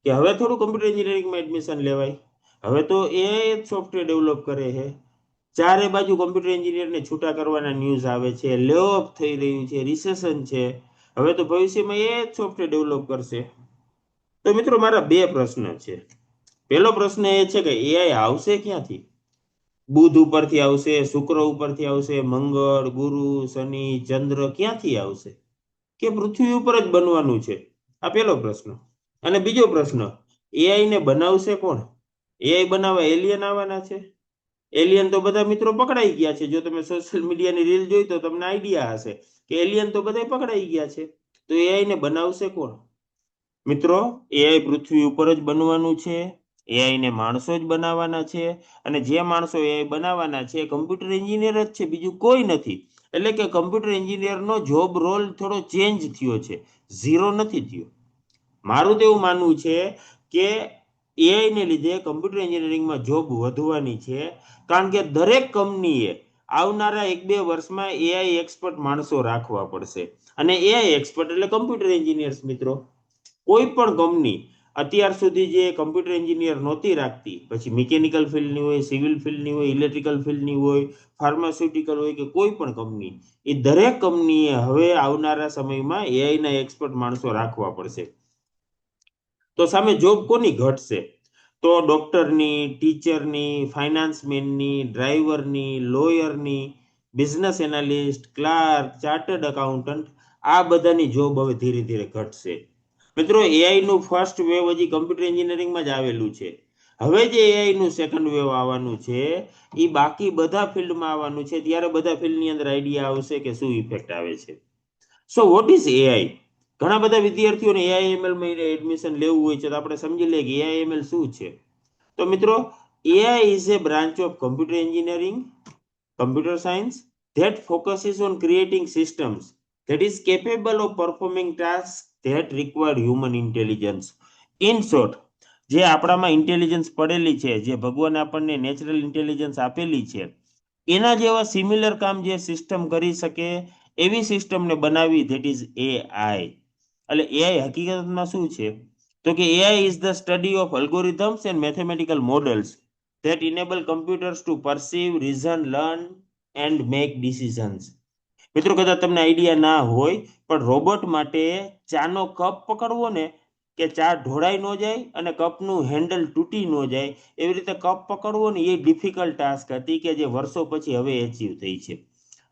કે હવે થોડું કમ્પ્યુટર એન્જિનિયરિંગમાં એડમિશન લેવાય, હવે તો એઆઈ સોફ્ટવેર ડેવલપ કરે છે. ચારે બાજુ કમ્પ્યુટર એન્જિનિયરને છૂટા કરવાના ન્યૂઝ આવે છે, લે ઓફ થઈ રહ્યું છે, રિસેશન છે, હવે તો ભવિષ્યમાં એ જ સોફ્ટવેર ડેવલપ કરશે. તો મિત્રો મારા બે પ્રશ્ન છે. પહેલો પ્રશ્ન એ છે કે એઆઈ આવશે ક્યાંથી? બુધ ઉપરથી આવશે, શુક્ર ઉપરથી આવશે, મંગળ, ગુરુ, શનિ, ચંદ્ર ક્યાંથી આવશે? કે પૃથ્વી ઉપર જ બનવાનું છે? આ પહેલો પ્રશ્ન. અને બીજો પ્રશ્ન, એઆઈ ને બનાવશે કોણ? એઆઈ બનાવવા એલિયન આવવાના છે? એલિયન તો બધા મિત્રો પકડાઈ ગયા છે. જો તમે સોશિયલ મીડિયાની રીલ જોઈ તો તમને આઈડિયા હશે કે એલિયન તો બધા પકડાઈ ગયા છે. તો એઆઈ ને બનાવશે કોણ? મિત્રો એઆઈ પૃથ્વી ઉપર જ બનવાનું છે, એઆઈ ને માણસો જ બનાવવાના છે, અને જે માણસો એઆઈ બનાવવાના છે કમ્પ્યુટર એન્જિનિયર જ છે, બીજું કોઈ નથી. એટલે કે કમ્પ્યુટર એન્જિનિયરનો જોબ રોલ થોડો ચેન્જ થયો છે, ઝીરો નથી થયો. મારું તો એવું માનવું છે કે એઆઈ ને લીધે કમ્પ્યુટર એન્જિનિયરિંગમાં જોબ વધવાની છે, કારણ કે દરેક કંપનીએ આવનારા 1-2 વર્ષમાં એઆઈ એક્સપર્ટ માણસો રાખવા પડશે. અને એઆઈ એક્સપર્ટ એટલે કમ્પ્યુટર એન્જિનિયર્સ. મિત્રો કોઈ પણ કંપની અત્યાર સુધી જે કમ્પ્યુટર એન્જિનિયર નહોતી રાખતી, પછી મિકેનિકલ ફિલ્ડની હોય, સિવિલ ફિલ્ડની હોય, ઇલેક્ટ્રિકલ ફિલ્ડની હોય, ફાર્માસ્યુટિકલ હોય કે કોઈ પણ કંપની, એ દરેક કંપનીએ હવે આવનારા સમયમાં એઆઈના એક્સપર્ટ માણસો રાખવા પડશે. તો સામે જોબ કોની ઘટશે? તો ડોક્ટરની, ટીચરની, ફાઇનાન્સમેનની, ડ્રાઈવરની, લોયરની, business analyst, clerk, chartered accountant, આ બધાની જોબ હવે ધીરે ધીરે ઘટશે. મિત્રો એઆઈ નું ફર્સ્ટ વેવ હજી કમ્પ્યુટર એન્જિનિયરિંગમાં જ આવેલું છે. હવે જે એઆઈ નું સેકન્ડ વેવ આવવાનું છે એ બાકી બધા ફિલ્ડમાં આવવાનું છે, ત્યારે બધા ફિલ્ડની અંદર આઈડિયા આવશે કે શું ઇફેક્ટ આવે છે. સો વોટ ઇઝ એઆઈ? ઘણા બધા વિદ્યાર્થીઓને એઆઈએમએલ માં એડમિશન લેવું હોય છે, તો આપણે સમજી લઈએ કે એઆઈએમએલ શું છે. તો મિત્રો AI is A branch of computer engineering, computer science that focuses on creating systems that is capable of performing tasks that require human intelligence. In short, જે આપણામાં ઇન્ટેલિજન્સ પડેલી છે, જે ભગવાને આપણને નેચરલ ઇન્ટેલિજન્સ આપેલી છે, એના જેવા સિમિલર કામ જે સિસ્ટમ કરી શકે એવી સિસ્ટમને બનાવી, ધેટ ઇઝ એઆઈ. એટલે એઆઈ હકીકતમાં શું છે? તો કે AI is the study of algorithms and mathematical models that enable computers to perceive, reason, learn and make decisions. મિત્રો કદાચ તમને આઈડિયા ના હોય પણ રોબોટ માટે ચાનો કપ પકડવો ને કે ચા ઢોળાઈ ન જાય અને કપનું હેન્ડલ તૂટી ન જાય એવી રીતે કપ પકડવો ને એ ડિફિકલ્ટ ટાસ્ક હતી કે જે વર્ષો પછી હવે એચીવ થઈ છે.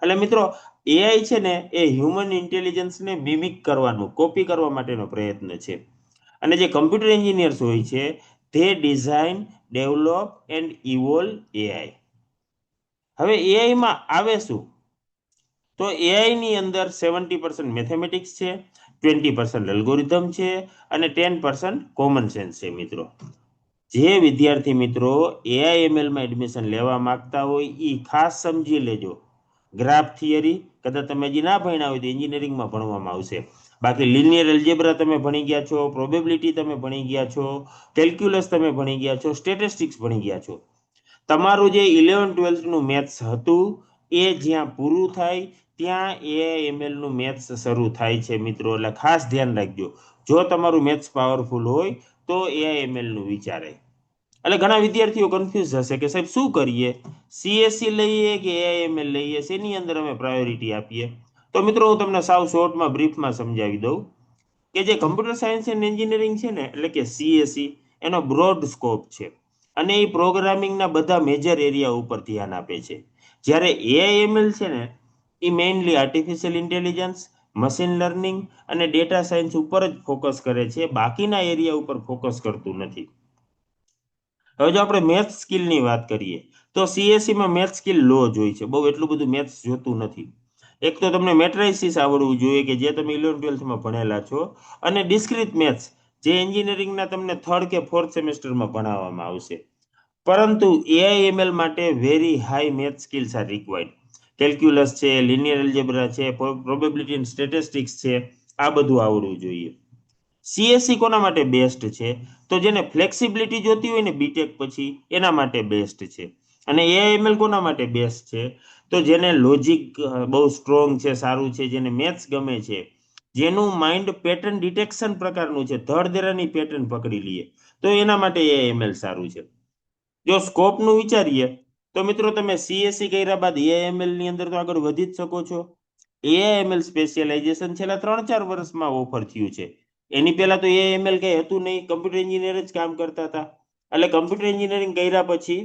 એટલે મિત્રો એઆઈ છે ને એ હ્યુમન ઇન્ટેલિજન્સને મિમિક કરવાનું, કોપી કરવા માટેનો પ્રયત્ન છે. અને જે કમ્પ્યુટર એન્જિનિયર્સ હોય છે તે design, develop and evolve AI. હવે એઆઈમાં આવે શું? તો એઆઈ ની અંદર 70% મેથેમેટિક્સ છે, 20% એલ્ગોરિધમ છે અને 10% કોમન સેન્સ છે. મિત્રો જે વિદ્યાર્થી મિત્રો એઆઈએમએલ માં એડમિશન લેવા માંગતા હોય એ ખાસ સમજી લેજો. ગ્રાફ થિયરી કદાચ તમે હજી ના ભણ્યા હોય તો એન્જિનિયરિંગમાં ભણવામાં આવશે. બાકી લિનિયર એલ્જેબ્રા તમે ભણી ગયા છો, પ્રોબેબિલિટી તમે ભણી ગયા છો, કેલ્ક્યુલસ તમે ભણી ગયા છો, સ્ટેટિસ્ટિક્સ ભણી ગયા છો. તમારું જે 11-12 નું મેથ્સ હતું એ જ્યાં પૂરું થાય ત્યાં એઆઈએમએલ નું મેથ્સ શરૂ થાય છે મિત્રો. એટલે ખાસ ધ્યાન રાખજો. જો તમારું મેથ્સ પાવરફુલ હોય તો એઆઈએમએલ નું વિચારે. એટલે ઘણા વિદ્યાર્થીઓ કન્ફ્યુઝ હશે કે સાહેબ શું કરીએ, સીએસસી લઈએ કે એઆઈએમએલ લઈએ, શેની અંદર અમે પ્રાયોરિટી આપીએ? તો મિત્રો હું તમને સાવ શોર્ટમાં બ્રીફમાં સમજાવી દઉં કે જે કમ્પ્યુટર સાયન્સ એન્ડ એન્જિનિયરિંગ છે ને એટલે કે સીએસસી એનો બ્રોડ સ્કોપ છે અને એ પ્રોગ્રામિંગના બધા મેજર એરિયા ઉપર ધ્યાન આપે છે. જ્યારે એઆઈએમએલ છે ને એ mainly artificial intelligence, machine learning અને ડેટા સાયન્સ ઉપર જ ફોકસ કરે છે, બાકીના એરિયા ઉપર ફોકસ કરતું નથી. હવે જો આપણે મેથ્સ સ્કિલની વાત કરીએ તો સીએસસીમાં મેથ્સ સ્કિલ લો જ હોય છે, બહુ એટલું બધું મેથ્સ જોતું નથી. એક તો તમને મેટ્રાઇસિસ આવડવું જોઈએ કે જે તમે 11-12માં ભણેલા છો, અને ડિસ્ક્રીટ મેથ્સ જે એન્જિનિયરિંગના તમને 3rd કે 4th સેમેસ્ટરમાં ભણાવવામાં આવશે. પરંતુ એઆઈએમએલ માટે very high math skills are required. Calculus છે, લિનિયર એલ્જેબ્રા છે, પ્રોબેબિલિટી એન્ડ સ્ટેટિસ્ટિક્સ છે, આ બધું આવડવું જોઈએ. સીએસસી કોના માટે બેસ્ટ છે? તો જેને ફ્લેક્સિબિલિટી જોતી હોય ને બીટેક પછી એના માટે બેસ્ટ છે. અને એઆઈએમએલ કોના માટે બેસ્ટ છે? તો જેને લોજિક બહુ સ્ટ્રોંગ છે, સારું છે, જેને મેથ્સ ગમે છે, જેનું માઇન્ડ પેટર્ન ડિટેક્શન પ્રકારનું છે, ધડધેરાની પેટર્ન પકડી લઈએ, તો એના માટે એઆઈએમએલ સારું છે. જો સ્કોપનું વિચારીએ તો મિત્રો તમે સીએસસી કર્યા બાદ એઆઈએમએલ ની અંદર તો આગળ વધી જ શકો છો. એઆઈએમએલ સ્પેશિયલાઇઝેશન છેલ્લા 3-4 વર્ષમાં ઓફર થયું છે. એની પહેલા તો એઆઈએમએલ કઈ હતું નહીં, કમ્પ્યુટર એન્જિનિયર જ કામ કરતા હતા. એટલે કમ્પ્યુટર એન્જિનિયરિંગ કર્યા પછી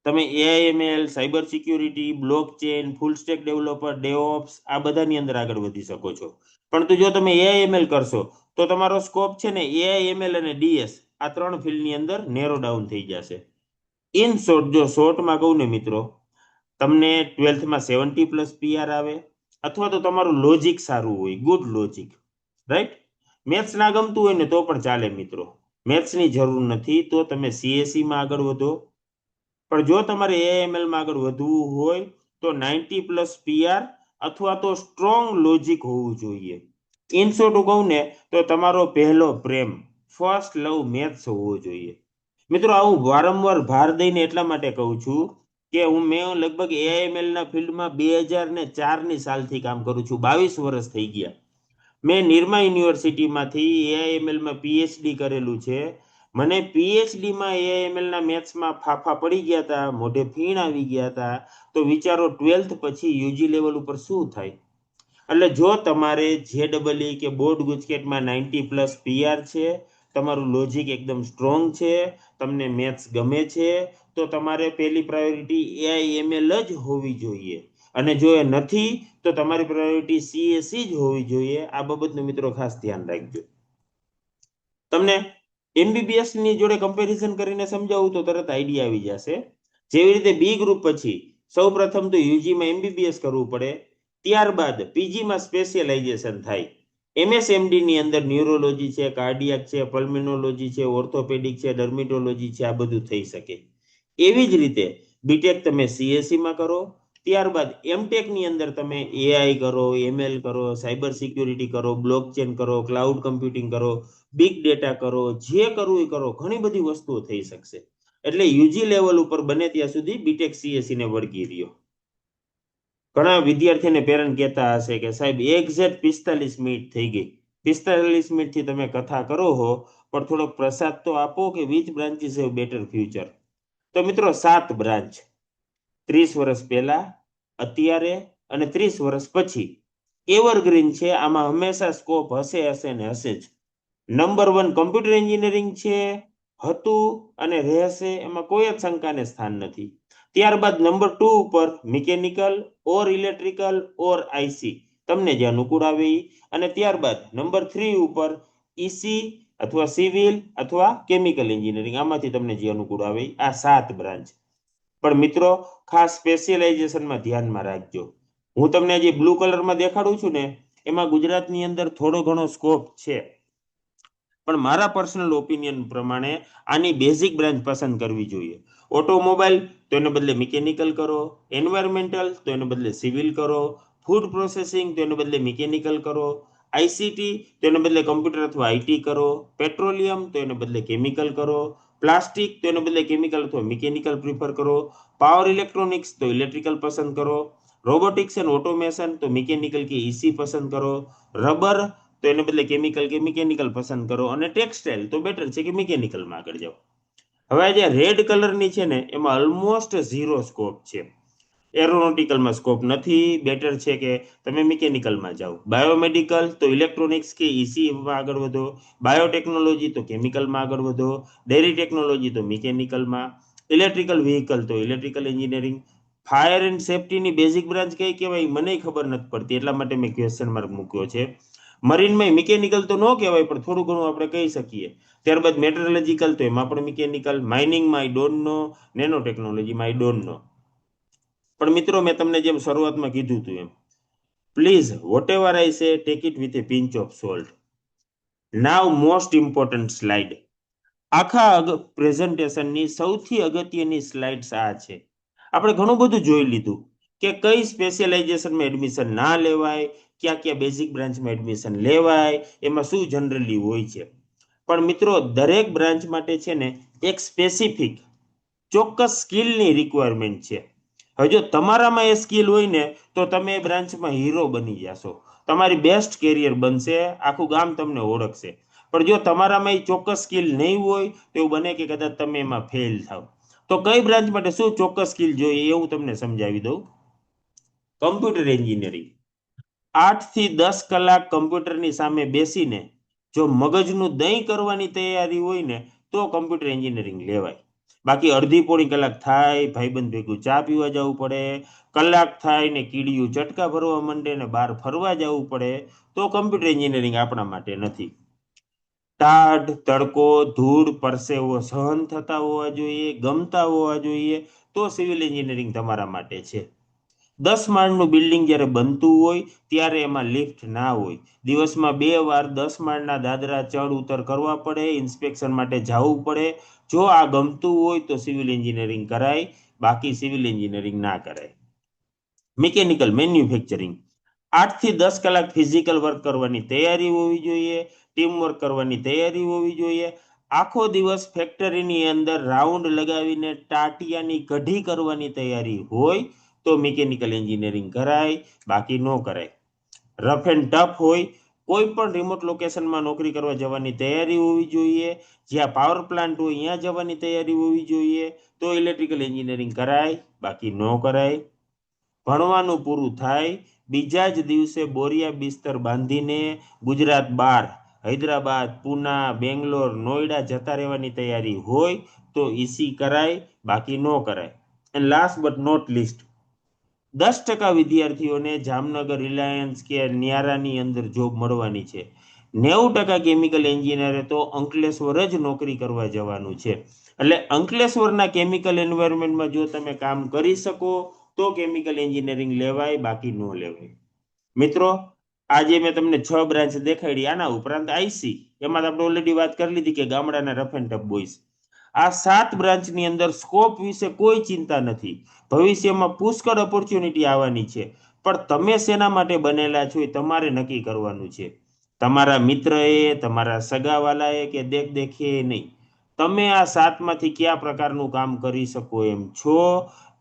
તમે AIML, cyber security, blockchain, full stack developer, DevOps આ બધાની અંદર આગળ વધી શકો છો. પરંતુ જો તમે એઆઈએમએલ કરશો તો તમારો સ્કોપ છે ને એઆઈએમએલ અને ડીએસ આ 3 ફિલ્ડની અંદર નેરો ડાઉન થઈ જશે. ઇન શોર્ટ, જો શોર્ટમાં કહું ને મિત્રો, તમને 12થમાં 70+ પીઆર આવે અથવા તો તમારું લોજિક સારું હોય, ગુડ લોજિક, રાઈટ? મેથ્સ ના ગમતું હોય ને તો પણ ચાલે મિત્રો, મેથ્સની જરૂર નથી, તો તમે સીએસસીમાં આગળ વધો. પણ જો તમારે એઆઈએમએલમાં આગળ વધવું હોય તો 90+ પીઆર અથવા તો સ્ટ્રોંગ લોજિક હોવું જોઈએ. ઇન શોર્ટ કહું ને તો તમારો પહેલો પ્રેમ, ફર્સ્ટ લવ મેથ્સ હોવો જોઈએ. મિત્રો આવું વારંવાર ભાર દઈને એટલા માટે કહું છું કે મેં લગભગ એઆઈએમએલ ના ફિલ્ડમાં 2004 ની સાલથી કામ કરું છું, 22 વર્ષ થઈ ગયા. મેં નિરમા યુનિવર્સિટીમાંથી એઆઈએમએલમાં પીએચડી કરેલું છે. મને પીએચડીમાં એઆઈએમએલના મેથ્સમાં ફાફા પડી ગયા હતા, મોઢે ફીણ આવી ગયા હતા. તો વિચારો 12th પછી યુજી લેવલ ઉપર શું થાય. એટલે જો તમારે જેડબલઈ કે બોર્ડ ગુજકેટમાં 90+ પીઆર છે, તમારું લોજિક એકદમ સ્ટ્રોંગ છે, તમને મેથ્સ ગમે છે, તો તમારે પહેલી પ્રાયોરિટી એઆઈએમએલ જ હોવી જોઈએ. અને જો એ નથી તો તમારી પ્રાયોરિટી સીએસસી જ હોવી જોઈએ. આ બાબતનું મિત્રો ખાસ ધ્યાન રાખજો. તમને એમબીબીએસ ની જોડે કમ્પેરિઝન કરીને સમજાવું તો તરત આઈડિયા આવી જશે. જેવી રીતે બી ગ્રુપ પછી સૌપ્રથમ તો યુજીમાં એમબીબીએસ કરવું પડે, ત્યારબાદ પીજીમાં સ્પેશિયલાઇઝેશન થાય. એમએસએમડી ની અંદર ન્યુરોલોજી છે, કાર્ડિયાક છે, પલ્મિનોલોજી છે, ઓર્થોપેડિક છે, ડર્મેટોલોજી છે, આ બધું થઈ શકે. એવી જ રીતે બીટેક તમે સીએસસીમાં કરો, ત્યારબાદ એમટેક ની અંદર તમે એઆઈ કરો, એમએલ કરો, સાયબર સિક્યુરિટી કરો, બ્લોકચેન કરો, ક્લાઉડ કમ્પ્યુટિંગ કરો, બિગ ડેટા કરો, જે કરવું એ કરો, ઘણી બધી વસ્તુઓ થઈ શકશે. એટલે યુજી લેવલ ઉપર બને ત્યાં સુધી બીટેક સીએસસી ને વળગી રહ્યો. ઘણા વિદ્યાર્થીને પેરેન્ટ કહેતા હશે કે સાહેબ એક્ઝેક્ટ 45 મિનિટ થઈ ગઈ, 45 મિનિટથી તમે કથા કરો હો, પણ થોડોક પ્રસાદ તો આપો કે which branches have better future. તો મિત્રો 7 બ્રાન્ચ 30 વર્ષ પહેલા, અત્યારે અને 30 વર્ષ પછી એવરગ્રીન છે. આમાં હંમેશા સ્કોપ હશે ને હશે જ. નંબર 1 કમ્પ્યુટર એન્જિનિયરિંગ છે, હતું અને રહેશે, એમાં કોઈ જ શંકાને સ્થાન નથી. ત્યારબાદ નંબર 2 ઉપર મિકેનિકલ ઓર ઇલેક્ટ્રિકલ ઓર આઈસી, તમને જે અનુકૂળ આવે એ. અને ત્યારબાદ નંબર 3 ઉપર ઈસી અથવા સિવિલ અથવા કેમિકલ એન્જિનિયરિંગ, આમાંથી તમને જે અનુકૂળ આવે. આ 7 બ્રાન્ચ. પણ મિત્રો ખાસ સ્પેશિયલાઇઝેશનમાં ધ્યાનમાં રાખજો. હું તમને જે બ્લુ કલરમાં દેખાડું છું ને, એમાં ગુજરાતની અંદર થોડો ઘણો સ્કોપ છે, પણ મારા પર્સનલ ઓપિનિયન પ્રમાણે આની બેઝિક બ્રાન્ચ પસંદ કરવી જોઈએ. ઓટોમોબાઈલ તો એને બદલે મિકેનિકલ કરો, એન્વાયરમેન્ટલ તો એને બદલે સિવિલ કરો, ફૂડ પ્રોસેસિંગ તો એને બદલે મિકેનિકલ કરો, આઈસીટી તો એને બદલે કમ્પ્યુટર અથવા આઈટી કરો, પેટ્રોલિયમ તો એને બદલે કેમિકલ કરો, પ્લાસ્ટિક તો એને બદલે કેમિકલ અથવા મિકેનિકલ પ્રિફર કરો, પાવર ઇલેક્ટ્રોનિક્સ તો ઇલેક્ટ્રિકલ પસંદ કરો, રોબોટિક્સ એન્ડ ઓટોમેશન તો મિકેનિકલ કે ઈસી પસંદ કરો, રબર તો એને બદલે કેમિકલ કે મિકેનિકલ પસંદ કરો, અને ટેક્સટાઇલ તો બેટર છે કે મિકેનિકલમાં આગળ જાઓ. હવે જે રેડ કલરની છે ને, એમાં ઓલમોસ્ટ 0 સ્કોપ છે. એરોનોટિકલમાં સ્કોપ નથી, બેટર છે કે તમે મિકેનિકલમાં જાઓ. બાયોમેડિકલ તો ઇલેક્ટ્રોનિક્સ કે ઈસીમાં આગળ વધો, બાયોટેકનોલોજી તો કેમિકલમાં આગળ વધો, ડેરી ટેકનોલોજી તો મિકેનિકલમાં, ઇલેક્ટ્રિકલ વ્હીકલ તો ઇલેક્ટ્રિકલ એન્જિનિયરિંગ. ફાયર એન્ડ સેફટીની બેઝિક બ્રાન્ચ કઈ કહેવાય મને ખબર નથી પડતી, એટલા માટે મેં ક્વેશ્ચન માર્ક મૂક્યો છે. મરીનમાં મિકેનિકલ તો ન કહેવાય, પણ થોડું ઘણું આપણે કહી શકીએ. ત્યારબાદ મેટરલોજીકલ તો એમાં પણ મિકેનિકલ, માઇનિંગમાં આઈ ડોન્ટ નો, નેનો ટેકનોલોજીમાં આઈ ડોન્ટ નો. પણ મિત્રો મેં તમને જેમ શરૂઆતમાં કીધું હતું એમ, પ્લીઝ વોટ એવર આઈ સે tech it with a pinch of salt. Now most important slide. આખા પ્રેઝન્ટેશનની સૌથી અગત્યની સ્લાઇડ્સ આ છે. આપણે ઘણું બધું જોઈ લીધું કે કઈ સ્પેશિયલાઇઝેશનમાં એડમિશન ના લેવાય, ક્યાં ક્યાં બેઝિક બ્રાન્ચમાં એડમિશન લેવાય, એમાં શું જનરલી હોય છે. પણ મિત્રો દરેક બ્રાન્ચ માટે છે ને એક સ્પેસિફિક ચોક્કસ સ્કિલની રિક્વાયરમેન્ટ છે. હવે જો તમારામાં એ સ્કિલ હોય ને, તો તમે એ બ્રાન્ચમાં હીરો બની જશો, તમારી બેસ્ટ કેરિયર બનશે, આખું ગામ તમને ઓળખશે. પણ જો તમારામાં એ ચોક્કસ સ્કિલ નહીં હોય તો એવું બને કે કદાચ તમે એમાં ફેલ થાવ. તો કઈ બ્રાન્ચ માટે શું ચોક્કસ સ્કિલ જોઈએ એ હું તમને સમજાવી દઉં. કમ્પ્યુટર એન્જિનિયરિંગ 8 થી 10 કલાક કમ્પ્યુટરની સામે બેસીને જો મગજનું દહીં કરવાની તૈયારી હોય ને, તો કમ્પ્યુટર એન્જિનિયરિંગ લેવાય. બાકી અડધી પોણી કલાક થાય, ભાઈબંધ ભેગું ચા પીવા જવું પડે, કલાક થાય ને કીડીયું ચટકા ભરવા માંડે ને બહાર ફરવા જવું પડે, તો કમ્પ્યુટર એન્જિનિયરિંગ આપણા માટે નથી. ટાઢ, તડકો, ધૂળ, પરસેવો સહન થતા હોવા જોઈએ, ગમતા હોવા જોઈએ, તો સિવિલ એન્જિનિયરિંગ તમારા માટે છે. 10 માળનું બિલ્ડિંગ જ્યારે બનતું હોય ત્યારે એમાં લિફ્ટ ના હોય, દિવસમાં 2 વાર 10 માળના દાદરા ચડ ઉતર કરવા પડે, ઇન્સ્પેક્શન માટે જવું પડે. જો આ ગમતું હોય તો સિવિલ એન્જિનિયરિંગ કરાય, બાકી સિવિલ એન્જિનિયરિંગ ના કરાય. મિકેનિકલ મેન્યુફેક્ચરિંગ 8 થી 10 કલાક ફિઝિકલ વર્ક કરવાની તૈયારી હોવી જોઈએ, ટીમ વર્ક કરવાની તૈયારી હોવી જોઈએ. આખો દિવસ ફેક્ટરીની અંદર રાઉન્ડ લગાવીને ટાટિયાની કઢી કરવાની તૈયારી હોય તો મિકેનિકલ એન્જિનિયરિંગ કરાય, બાકી ન કરાય. રફ એન્ડ ટફ હોય, કોઈ પણ રિમોટ લોકેશનમાં નોકરી કરવા જવાની તૈયારી હોવી જોઈએ, જ્યાં પાવર પ્લાન્ટ હોય ત્યાં જવાની તૈયારી હોવી જોઈએ, તો ઇલેક્ટ્રિકલ એન્જિનિયરિંગ કરાય, બાકી ન કરાય. ભણવાનું પૂરું થાય બીજા જ દિવસે બોરિયા બિસ્તર બાંધીને ગુજરાત બહાર હૈદરાબાદ, પૂના, બેંગ્લોર, નોઈડા જતા રહેવાની તૈયારી હોય તો ઈસી કરાય, બાકી ન કરાય. And last but not least, 10% વિદ્યાર્થીઓને જામનગર રિલાયન્સ કે ન્યારાની અંદર જોબ મળવાની છે. 90% કેમિકલ એન્જિનિયરે તો અંકલેશ્વર જ નોકરી કરવા જવાનું છે. એટલે અંકલેશ્વરના કેમિકલ એન્વાયરમેન્ટમાં જો તમે કામ કરી શકો તો કેમિકલ એન્જિનિયરિંગ લેવાય, બાકી ન લેવાય. મિત્રો આજે મેં તમને 6 બ્રાન્ચ દેખાડી, આના ઉપરાંત આઈસી, એમાં આપણે ઓલરેડી વાત કરી લીધી કે ગામડાના રફ એન્ડ ટફ બોયઝ. આ 7 બ્રાન્ચની અંદર સ્કોપ વિશે કોઈ ચિંતા નથી. ભવિષ્યમાં પુષ્કળ ઓપોર્ચ્યુનિટી આવવાની છે, પણ તમે શેના માટે બનેલા છો એ તમારે નક્કી કરવાનું છે. તમારા મિત્રએ, તમારા સગાવાલાએ કે દેખીએ નહીં. તમે આ 7માંથી કયા પ્રકારનું કામ કરી શકો એમ છો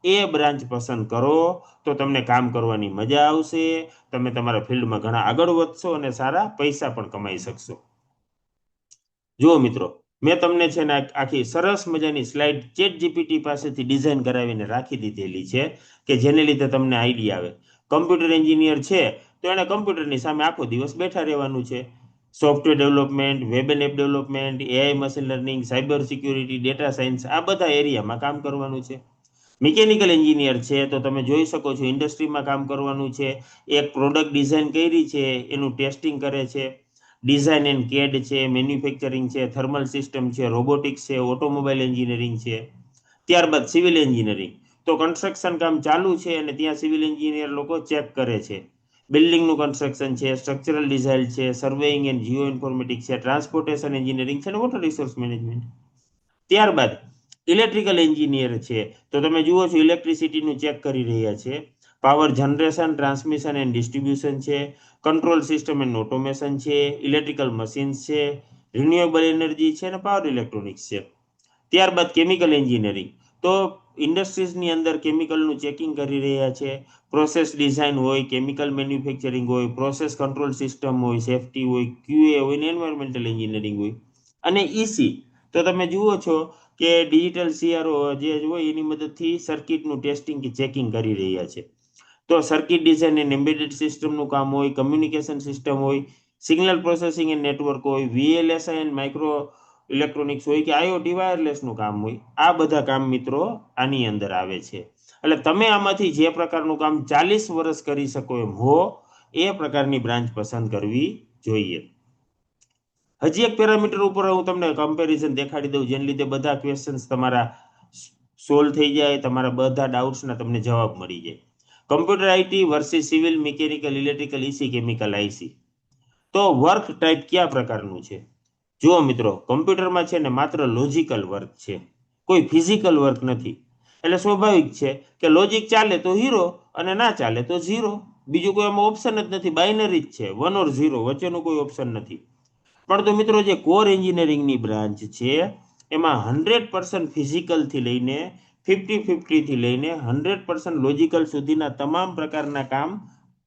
એ બ્રાન્ચ પસંદ કરો, તો તમને કામ કરવાની મજા આવશે, તમે તમારા ફિલ્ડમાં ઘણા આગળ વધશો અને સારા પૈસા પણ કમાઈ શકશો. જુઓ મિત્રો, મેં તમને છે ને આખી સરસ મજાની સ્લાઇડ ચેટ જીપીટી પાસેથી ડિઝાઇન કરાવીને રાખી દીધેલી છે કે જેને લીધે તમને આઈડિયા આવે. કમ્પ્યુટર એન્જિનિયર છે તો એને કમ્પ્યુટરની સામે આખો દિવસ બેઠા રહેવાનું છે. Software development, web and app development, AI, machine learning, cyber security, data science, આ બધા એરિયામાં કામ કરવાનું છે. મિકેનિકલ એન્જિનિયર છે તો તમે જોઈ શકો છો ઇન્ડસ્ટ્રીમાં કામ કરવાનું છે. એક પ્રોડક્ટ ડિઝાઇન કરી છે એનું ટેસ્ટિંગ કરે છે. ડિઝાઇન એન્ડ કેડ છે, મેન્યુફેક્ચરિંગ છે, થર્મલ સિસ્ટમ છે, રોબોટિક્સ છે, ઓટોમોબાઈલ એન્જિનિયરિંગ છે. ત્યારબાદ સિવિલ એન્જિનિયરિંગ, તો કન્સ્ટ્રક્શન કામ ચાલુ છે અને ત્યાં સિવિલ એન્જિનિયર લોકો ચેક કરે છે. બિલ્ડિંગનું કન્સ્ટ્રક્શન છે, સ્ટ્રક્ચરલ ડિઝાઇન છે, સર્વેઇંગ એન્ડ જીઓ ઇન્ફોર્મેટિક્સ છે, ટ્રાન્સપોર્ટેશન એન્જિનિયરિંગ છે અને વોટર રિસોર્સ મેનેજમેન્ટ. ત્યારબાદ ઇલેક્ટ્રિકલ એન્જિનિયર છે તો તમે જુઓ છો ઇલેક્ટ્રિસિટીનું ચેક કરી રહ્યા છે. Power generation, transmission and distribution છે, કંટ્રોલ સિસ્ટમ એન્ડ ઓટોમેશન છે, ઇલેક્ટ્રિકલ મશીન્સ છે, રિન્યુએબલ એનર્જી છે અને પાવર ઇલેક્ટ્રોનિક્સ છે. ત્યારબાદ કેમિકલ એન્જિનિયરિંગ, તો ઇન્ડસ્ટ્રીઝની અંદર કેમિકલનું ચેકિંગ કરી રહ્યા છે. પ્રોસેસ ડિઝાઇન હોય, કેમિકલ મેન્યુફેક્ચરિંગ હોય, પ્રોસેસ કંટ્રોલ સિસ્ટમ હોય, સેફ્ટી હોય, ક્યુએ હોય ને એન્વાયરમેન્ટલ એન્જિનિયરિંગ હોય. અને ઈસી, તો તમે જુઓ છો કે ડિજિટલ સીઆરઓ જે હોય એની મદદથી સર્કિટનું ટેસ્ટિંગ કે ચેકિંગ કરી રહ્યા છે. તો સર્કિટ ડિઝાઇન એન્ડ એમ્બેડેડ સિસ્ટમનું કામ હોય, કમ્યુનિકેશન સિસ્ટમ હોય, સિગ્નલ પ્રોસેસિંગ એન્ડ નેટવર્ક હોય, વીએલએસઆઈ એન્ડ માઇક્રો ઇલેક્ટ્રોનિક્સ હોય કે આઈઓટી વાયરલેસનું કામ હોય. આ બધા કામ મિત્રો આની અંદર આવે છે. એટલે તમે આમાંથી જે પ્રકારનું કામ 40 વર્ષ કરી શકો એમ હો એ પ્રકારની બ્રાન્ચ પસંદ કરવી જોઈએ. હજી એક પેરામીટર ઉપર હું તમને કમ્પેરિઝન દેખાડી દઉં જેને લીધે બધા ક્વેશ્ચન્સ તમારા સોલ્વ થઈ જાય, તમારા બધા ડાઉટ્સના તમને જવાબ મળી જાય. Computer IT versus civil, mechanical, electrical, EC, chemical, IC. તો વર્ક ટાઈપ કયા પ્રકારનું છે? જુઓ મિત્રો, કમ્પ્યુટરમાં છે ને માત્ર લોજિકલ વર્ક છે, કોઈ ફિઝિકલ વર્ક નથી. એટલે સ્વાભાવિક છે કે લોજિક ચાલે તો હીરો અને ના ચાલે તો ઝીરો. બીજું કોઈ એમાં ઓપ્શન જ નથી, બાઇનરી જ છે, 1 or 0, વચ્ચેનું કોઈ ઓપ્શન નથી. પણ તો મિત્રો જે કોર એન્જિનિયરિંગની બ્રાન્ચ છે એમાં 100% ફિઝિકલથી લઈને 50-50થી લઈને 100% લોજિકલ સુધીના તમામ પ્રકારના કામ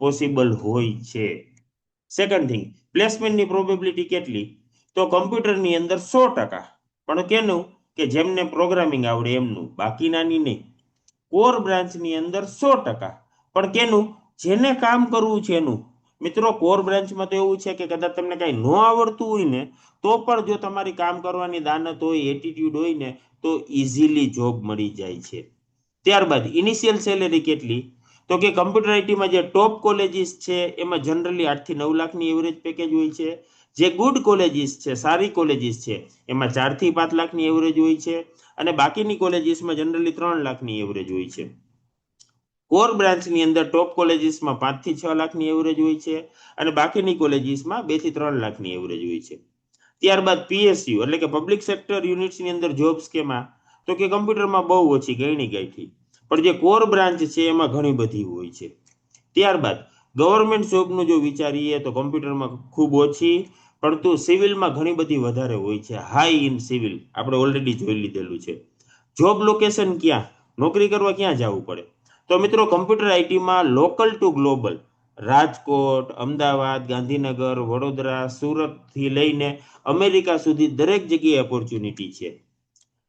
પોસિબલ હોય છે. સેકન્ડ થિંગ, પ્લેસમેન્ટની પ્રોબેબિલિટી કેટલી? તો કમ્પ્યુટરની અંદર 100%, પણ કેનું? કે જેમને પ્રોગ્રામિંગ આવડે એમનું, બાકીનાની નહીં. કોર બ્રાન્ચની અંદર 100%, પણ કેનું? જેને કામ કરવું છે એનું. મિત્રો કોર બ્રાન્ચમાં તો એવું છે કે કદાચ તમને કાંઈ ન આવડતું હોય ને તો પણ જો તમારી કામ કરવાની દાનત હોય, એટીટ્યુડ હોય ને તો ઇઝીલી જોબ મળી જાય છે. ત્યારબાદ ઇનિશિયલ સેલેરી કેટલી? તો કે કમ્પ્યુટર આઈટીમાં જે ટોપ કોલેજીસ છે એમાં જનરલી 8 થી 9 લાખની એવરેજ પેકેજ હોય છે. જે ગુડ કોલેજીસ છે, સારી કોલેજીસ છે, એમાં 4 થી 5 લાખની એવરેજ હોય છે અને બાકીની કોલેજીસમાં જનરલી 3 લાખની એવરેજ હોય છે. કોર બ્રાન્ચની અંદર ટોપ કોલેજીસમાં 5 થી 6 લાખની એવરેજ હોય છે અને બાકીની કોલેજીસમાં 2 થી 3 લાખની એવરેજ હોય છે. ત્યારબાદ પીએસયુ એટલે કે પબ્લિક સેક્ટર યુનિટ્સની અંદર જોબ્સ કેમાં? તો કે કમ્પ્યુટરમાં બહુ ઓછી, ગણી ગાંઠી. પણ જે કોર બ્રાન્ચ છે એમાં ઘણી બધી હોય છે. ત્યારબાદ ગવર્મેન્ટ જોબનું જો વિચારીએ તો કમ્પ્યુટરમાં ખૂબ ઓછી, પરંતુ સિવિલમાં ઘણી બધી વધારે હોય છે. હાઈ ઇન સિવિલ આપણે ઓલરેડી જોઈ લીધેલું છે. જોબ લોકેશન ક્યાં? નોકરી કરવા ક્યાં જવું પડે? તો મિત્રો કમ્પ્યુટર આઈટીમાં local to global, Rajkot, Ahmedabad, Gandhinagar, Vadodara, સુરતથી લઈને અમેરિકા સુધી દરેક જગ્યાએ ઓપોર્ચ્યુનિટી છે.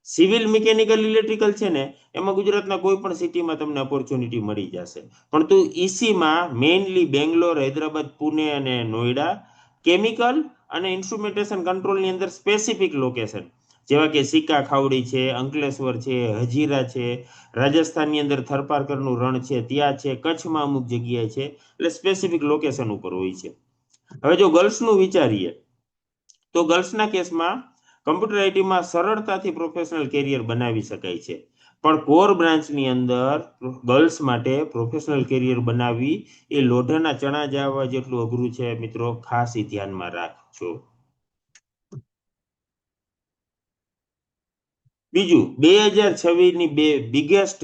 સિવિલ, મિકેનિકલ, ઇલેક્ટ્રિકલ છે ને એમાં ગુજરાતના કોઈ પણ સિટીમાં તમને ઓપોર્ચ્યુનિટી મળી જશે. પરંતુ ઈસીમાં મેઇનલી બેંગ્લોર, હૈદરાબાદ, પુણે અને નોઈડા. કેમિકલ અને ઇન્સ્ટ્રુમેન્ટેશન કંટ્રોલની અંદર સ્પેસિફિક લોકેશન જેવા કે સિક્કા ખાવડી છે, અંકલેશ્વર છે, હજીરા છે, રાજસ્થાનની અંદર થરપારકરનું રણ છે ત્યાં છે, કચ્છમાં અમુક જગ્યાએ છે. એટલે સ્પેસિફિક લોકેશન ઉપર હોય છે. હવે જો ગર્લ્સનું વિચારીએ તો ગર્લ્સના કેસમાં કમ્પ્યુટર આઈટીમાં સરળતાથી પ્રોફેશનલ કેરિયર બનાવી શકાય છે. પણ કોર બ્રાન્ચની અંદર ગર્લ્સ માટે પ્રોફેશનલ કેરિયર બનાવવી એ લોઢાના ચણા જાવા જેટલું અઘરું છે મિત્રો, ખાસ ઈ ધ્યાનમાં રાખજો. બીજું 2026ની બે બિગેસ્ટ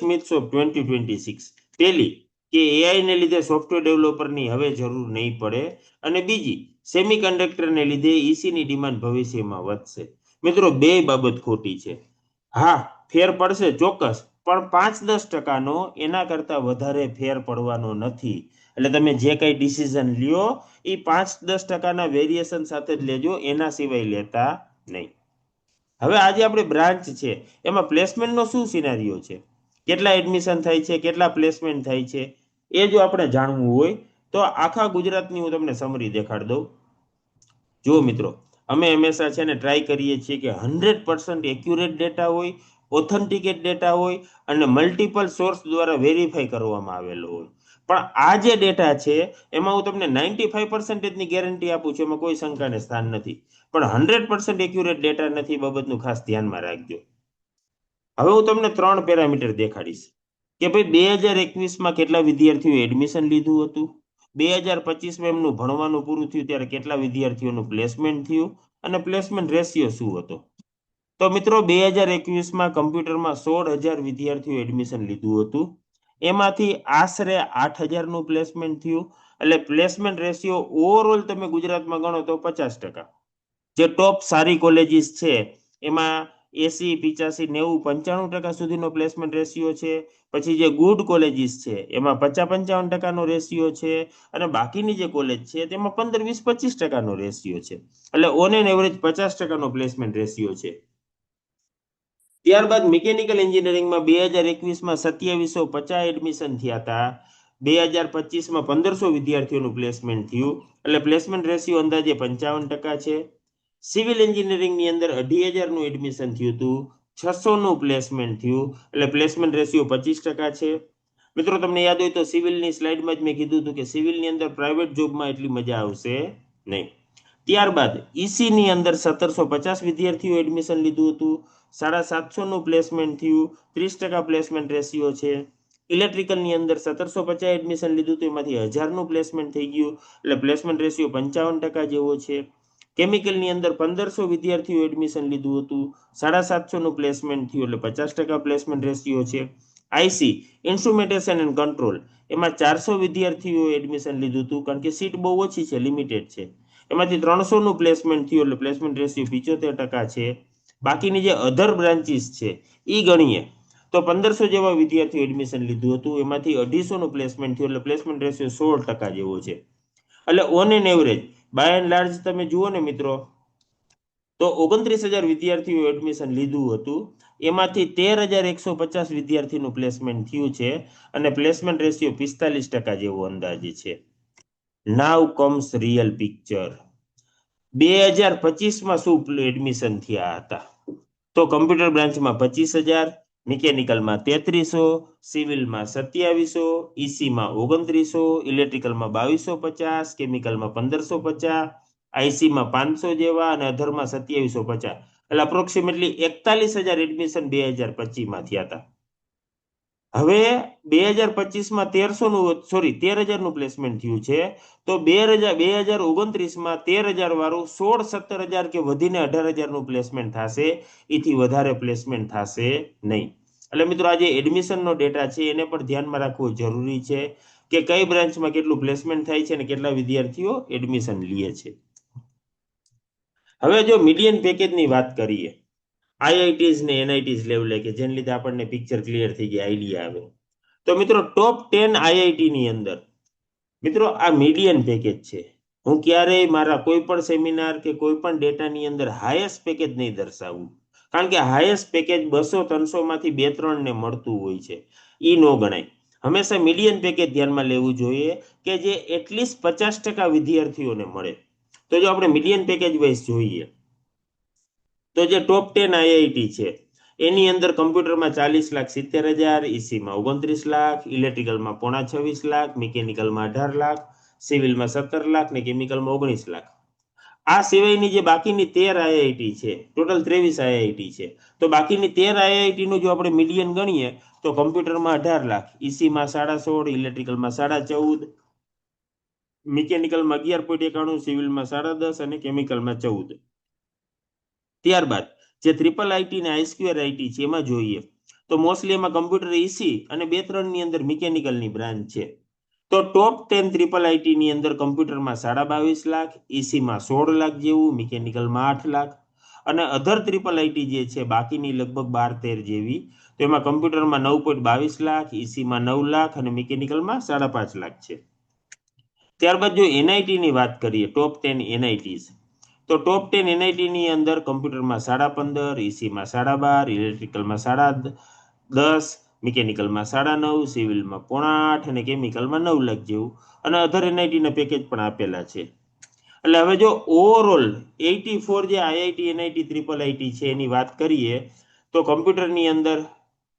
મિથ્સ ઓફ 2026. પહેલી કે એઆઈ ને લીધે સોફ્ટવેર ડેવલપરની હવે જરૂર નહીં પડે અને બીજી સેમિકન્ડક્ટરને લીધે ઈસીની ડિમાન્ડ ભવિષ્યમાં વધશે. મિત્રો બે બાબત ખોટી છે. હા, ફેર પડશે ચોક્કસ, પણ 5-10%નો એના કરતા વધારે ફેર પડવાનો નથી. એટલે તમે જે કઈ ડિસિઝન લ્યો એ 5-10%ના વેરિએશન સાથે જ લેજો, એના સિવાય લેતા નહીં. હવે આજે આપણે બ્રાન્ચ છે એમાં પ્લેસમેન્ટનો શું સિનારીઓ છે, કેટલા એડમિશન થાય છે, કેટલા પ્લેસમેન્ટ થાય છે, એ જો આપણે જાણવું હોય તો આખા ગુજરાતની હું તમને સમરી દેખાડી દઉં. જો મિત્રો, અમે હંમેશા છે ને ટ્રાય કરીએ છીએ કે 100% એક્યુરેટ ડેટા હોય, ઓથેન્ટિકેટ ડેટા હોય અને મલ્ટિપલ સોર્સ દ્વારા વેરીફાઈ કરવામાં આવેલો હોય. પણ આ જે ડેટા છે એમાં હું તમને 95%ની ગેરંટી આપું છું, એમાં કોઈ શંકાને સ્થાન નથી. પણ 100% એક્યુરેટ ડેટા નથી, બાબતનું ખાસ ધ્યાનમાં રાખજો. હવે હું તમને 3 પેરામીટર દેખાડીશ કે ભાઈ 2021માં કેટલા વિદ્યાર્થીઓ એડમિશન લીધું હતું, 2025માં એમનું ભણવાનું પૂરું થયું ત્યારે કેટલા વિદ્યાર્થીઓનું પ્લેસમેન્ટ થયું અને પ્લેસમેન્ટ રેશિયો શું હતો. તો મિત્રો 2021માં કમ્પ્યુટરમાં 16,000 વિદ્યાર્થીઓ એડમિશન લીધું હતું, એમાંથી આશરે 8,000નું પ્લેસમેન્ટ થયું. એટલે પ્લેસમેન્ટ રેશિયો ઓવરઓલ તમે ગુજરાતમાં ગણો તો 50%. જે ટોપ સારી કોલેજીસ છે એમાં 80, 85, 90, 95% સુધીનો પ્લેસમેન્ટ રેશિયો છે. પછી જે ગુડ કોલેજીસ છે એમાં 50-55%નો રેશિયો છે અને બાકીની જે કોલેજ છે તેમાં 15-20-25%નો રેશિયો છે. એટલે ઓન એન એવરેજ 50%નો પ્લેસમેન્ટ રેશિયો છે. ત્યારબાદ મિકેનિકલ એન્જિનિયરિંગમાં 2021માં 2750 એડમિશન થયા હતા, 2025માં 1500 વિદ્યાર્થીઓનું પ્લેસમેન્ટ થયું, એટલે પ્લેસમેન્ટ રેશિયો અંદાજે 55% છે. સિવિલ એન્જિનિયરિંગની અંદર 2,500નું એડમિશન થયું હતું, 600નું પ્લેસમેન્ટ થયું, એટલે પ્લેસમેન્ટ રેશિયો 25% છે. મિત્રો તમને યાદ હોય તો સિવિલની સ્લાઇડમાં જ મેં કીધું હતું કે સિવિલની અંદર પ્રાઇવેટ જોબમાં એટલી મજા આવશે નહીં. ત્યારબાદ ઈસીની અંદર 1750 વિદ્યાર્થીઓ એડમિશન લીધું હતું, 750નું પ્લેસમેન્ટ થયું, 30% પ્લેસમેન્ટ રેશિયો છે. ઇલેક્ટ્રિકલની અંદર 1750 એડમિશન લીધું હતું, એમાંથી 1000નું પ્લેસમેન્ટ થઈ ગયું, એટલે પ્લેસમેન્ટ રેશિયો 55% જેવો છે. કેમિકલની અંદર 1500 વિદ્યાર્થીઓ એડમિશન લીધું હતું, 750નું પ્લેસમેન્ટ થયું, એટલે 50% પ્લેસમેન્ટ રેશિયો છે. આઈસી ઇન્સ્ટ્રુમેન્ટેશન એન્ડ કંટ્રોલ એમાં 400 વિદ્યાર્થીઓ એડમિશન લીધું હતું, કારણ કે સીટ બહુ ઓછી છે, લિમિટેડ છે, એમાંથી 300નું પ્લેસમેન્ટ થયું, એટલે પ્લેસમેન્ટ રેશિયો 75% છે. બાકીની જે અધર બ્રાન્ચીસ છે એ ગણીએ તો 1500 જેવા વિદ્યાર્થીઓ એડમિશન લીધું હતું, એમાંથી 250નું પ્લેસમેન્ટ થયું, એટલે પ્લેસમેન્ટ રેશિયો 16% જેવો છે. એટલે on an average by and large તમે જુઓ ને મિત્રો તો 29,000 વિદ્યાર્થીઓ એડમિશન લીધું હતું, એમાંથી 13,150 વિદ્યાર્થીનું પ્લેસમેન્ટ થયું છે અને પ્લેસમેન્ટ રેશિયો 45% જેવો અંદાજે છે. નાવ કમ્સ રિયલ પિક્ચર. 2025માં શું એડમિશન થયા હતા? તો કમ્પ્યુટર બ્રાન્ચમાં 25,000, મિકેનિકલમાં 3300, સિવિલમાં 2700, ઈસીમાં 2900, ઇલેક્ટ્રિકલમાં 2250, કેમિકલમાં 1550, આઈસીમાં 500 જેવા અને અધરમાં 2750. એટલે અપ્રોક્સિમેટલી 41,000 એડમિશન 2025માં થયા હતા. હવે 2025માં 13,000નું પ્લેસમેન્ટ થયું છે, તો 2029માં 13,000 વાળું 16-17,000 કે વધીને 18,000નું પ્લેસમેન્ટ થશે, એથી વધારે પ્લેસમેન્ટ થશે નહીં. એટલે મિત્રો આજે એડમિશનનો ડેટા છે એને પણ ધ્યાનમાં રાખવો જરૂરી છે કે કઈ બ્રાન્ચમાં કેટલું પ્લેસમેન્ટ થાય છે અને કેટલા વિદ્યાર્થીઓ એડમિશન લે છે. હવે જો મીડિયન પેકેજની વાત કરીએ આઈઆઈટીઝ ને એનઆઈટીઝ લેવલે, કે જેને લીધે આપણને પિક્ચર ક્લિયર થઈ ગયા, આઈડિયા આવે, તો મિત્રો ટોપ 10 આઈઆઈટી ની અંદર મિત્રો આ મીડિયન પેકેજ છે. હું ક્યારેય મારા કોઈ પણ સેમિનાર કે કોઈ પણ ડેટાની અંદર હાઈએસ્ટ પેકેજ નહીં દર્શાવું, કારણ કે હાઈએસ્ટ પેકેજ 200-300 માંથી 2-3 ને મળતું હોય છે, એ ન ગણાય. હંમેશા મીડિયન પેકેજ ધ્યાનમાં લેવું જોઈએ કે જે એટલીસ્ટ 50% વિદ્યાર્થીઓને મળે. તો જો આપણે મીડિયન પેકેજ વાઇઝ જોઈએ તો જે ટોપ 10 આઈઆઈટી છે એની અંદર કમ્પ્યુટરમાં 40,70,000, ઈસીમાં 29 લાખ, ઇલેક્ટ્રિકલમાં 26 લાખ, મિકેનિકલમાં 18 લાખ, સિવિલમાં 17 લાખ ને કેમિકલમાં 19 લાખ. આ સિવાયની જે બાકીની 13 આઈઆઈટી છે, ટોટલ 23 આઈઆઈટી છે, તો બાકીની 13 આઈઆઈટી નું જો આપણે મીડિયન ગણીએ તો કમ્પ્યુટરમાં 18 લાખ, ઈસીમાં 16.5, ઇલેક્ટ્રિકલમાં 14.5, મિકેનિકલમાં 11.91, સિવિલમાં 10.5 અને કેમિકલમાં 14. ત્યારબાદ જે ટ્રિપલ આઈટી ને આઈસ્ક્વેર આઈટી છે એમાં જોઈએ તો મોસ્ટલી એમાં કમ્પ્યુટર ઈસી અને 2-3 ની અંદર મિકેનિકલની બ્રાન્ચ છે. તો ટોપ 10 ટ્રિપલ આઈટી ની અંદર કમ્પ્યુટરમાં 22.5 લાખ, ઈસીમાં 16 લાખ જેવું, મિકેનિકલમાં 8 લાખ અને અધર ટ્રિપલ આઈટી જે છે બાકીની લગભગ 12-13 જેવી, તો એમાં કમ્પ્યુટરમાં 9.22 લાખ, ઈસીમાં 9 લાખ અને મિકેનિકલમાં 5.5 લાખ છે. ત્યારબાદ જો એનઆઈટી ની વાત કરીએ, ટોપ 10 એનઆઈટીઝ, તો ટોપ 10 એનઆઈટી ની અંદર કમ્પ્યુટરમાં 15.5, ઈસીમાં 12.5, ઇલેક્ટ્રિકલમાં 10.5, મિકેનિકલમાં 9.5, સિવિલમાં 8.5 અને કેમિકલમાં 9 લાખ જેવું, અને અધર એનઆઈટીના પેકેજ પણ આપેલા છે. એટલે હવે જો ઓવરઓલ 84 જે આઈઆઈટી એનઆઈટી ટ્રિપલ આઈટી છે એની વાત કરીએ તો કમ્પ્યુટરની અંદર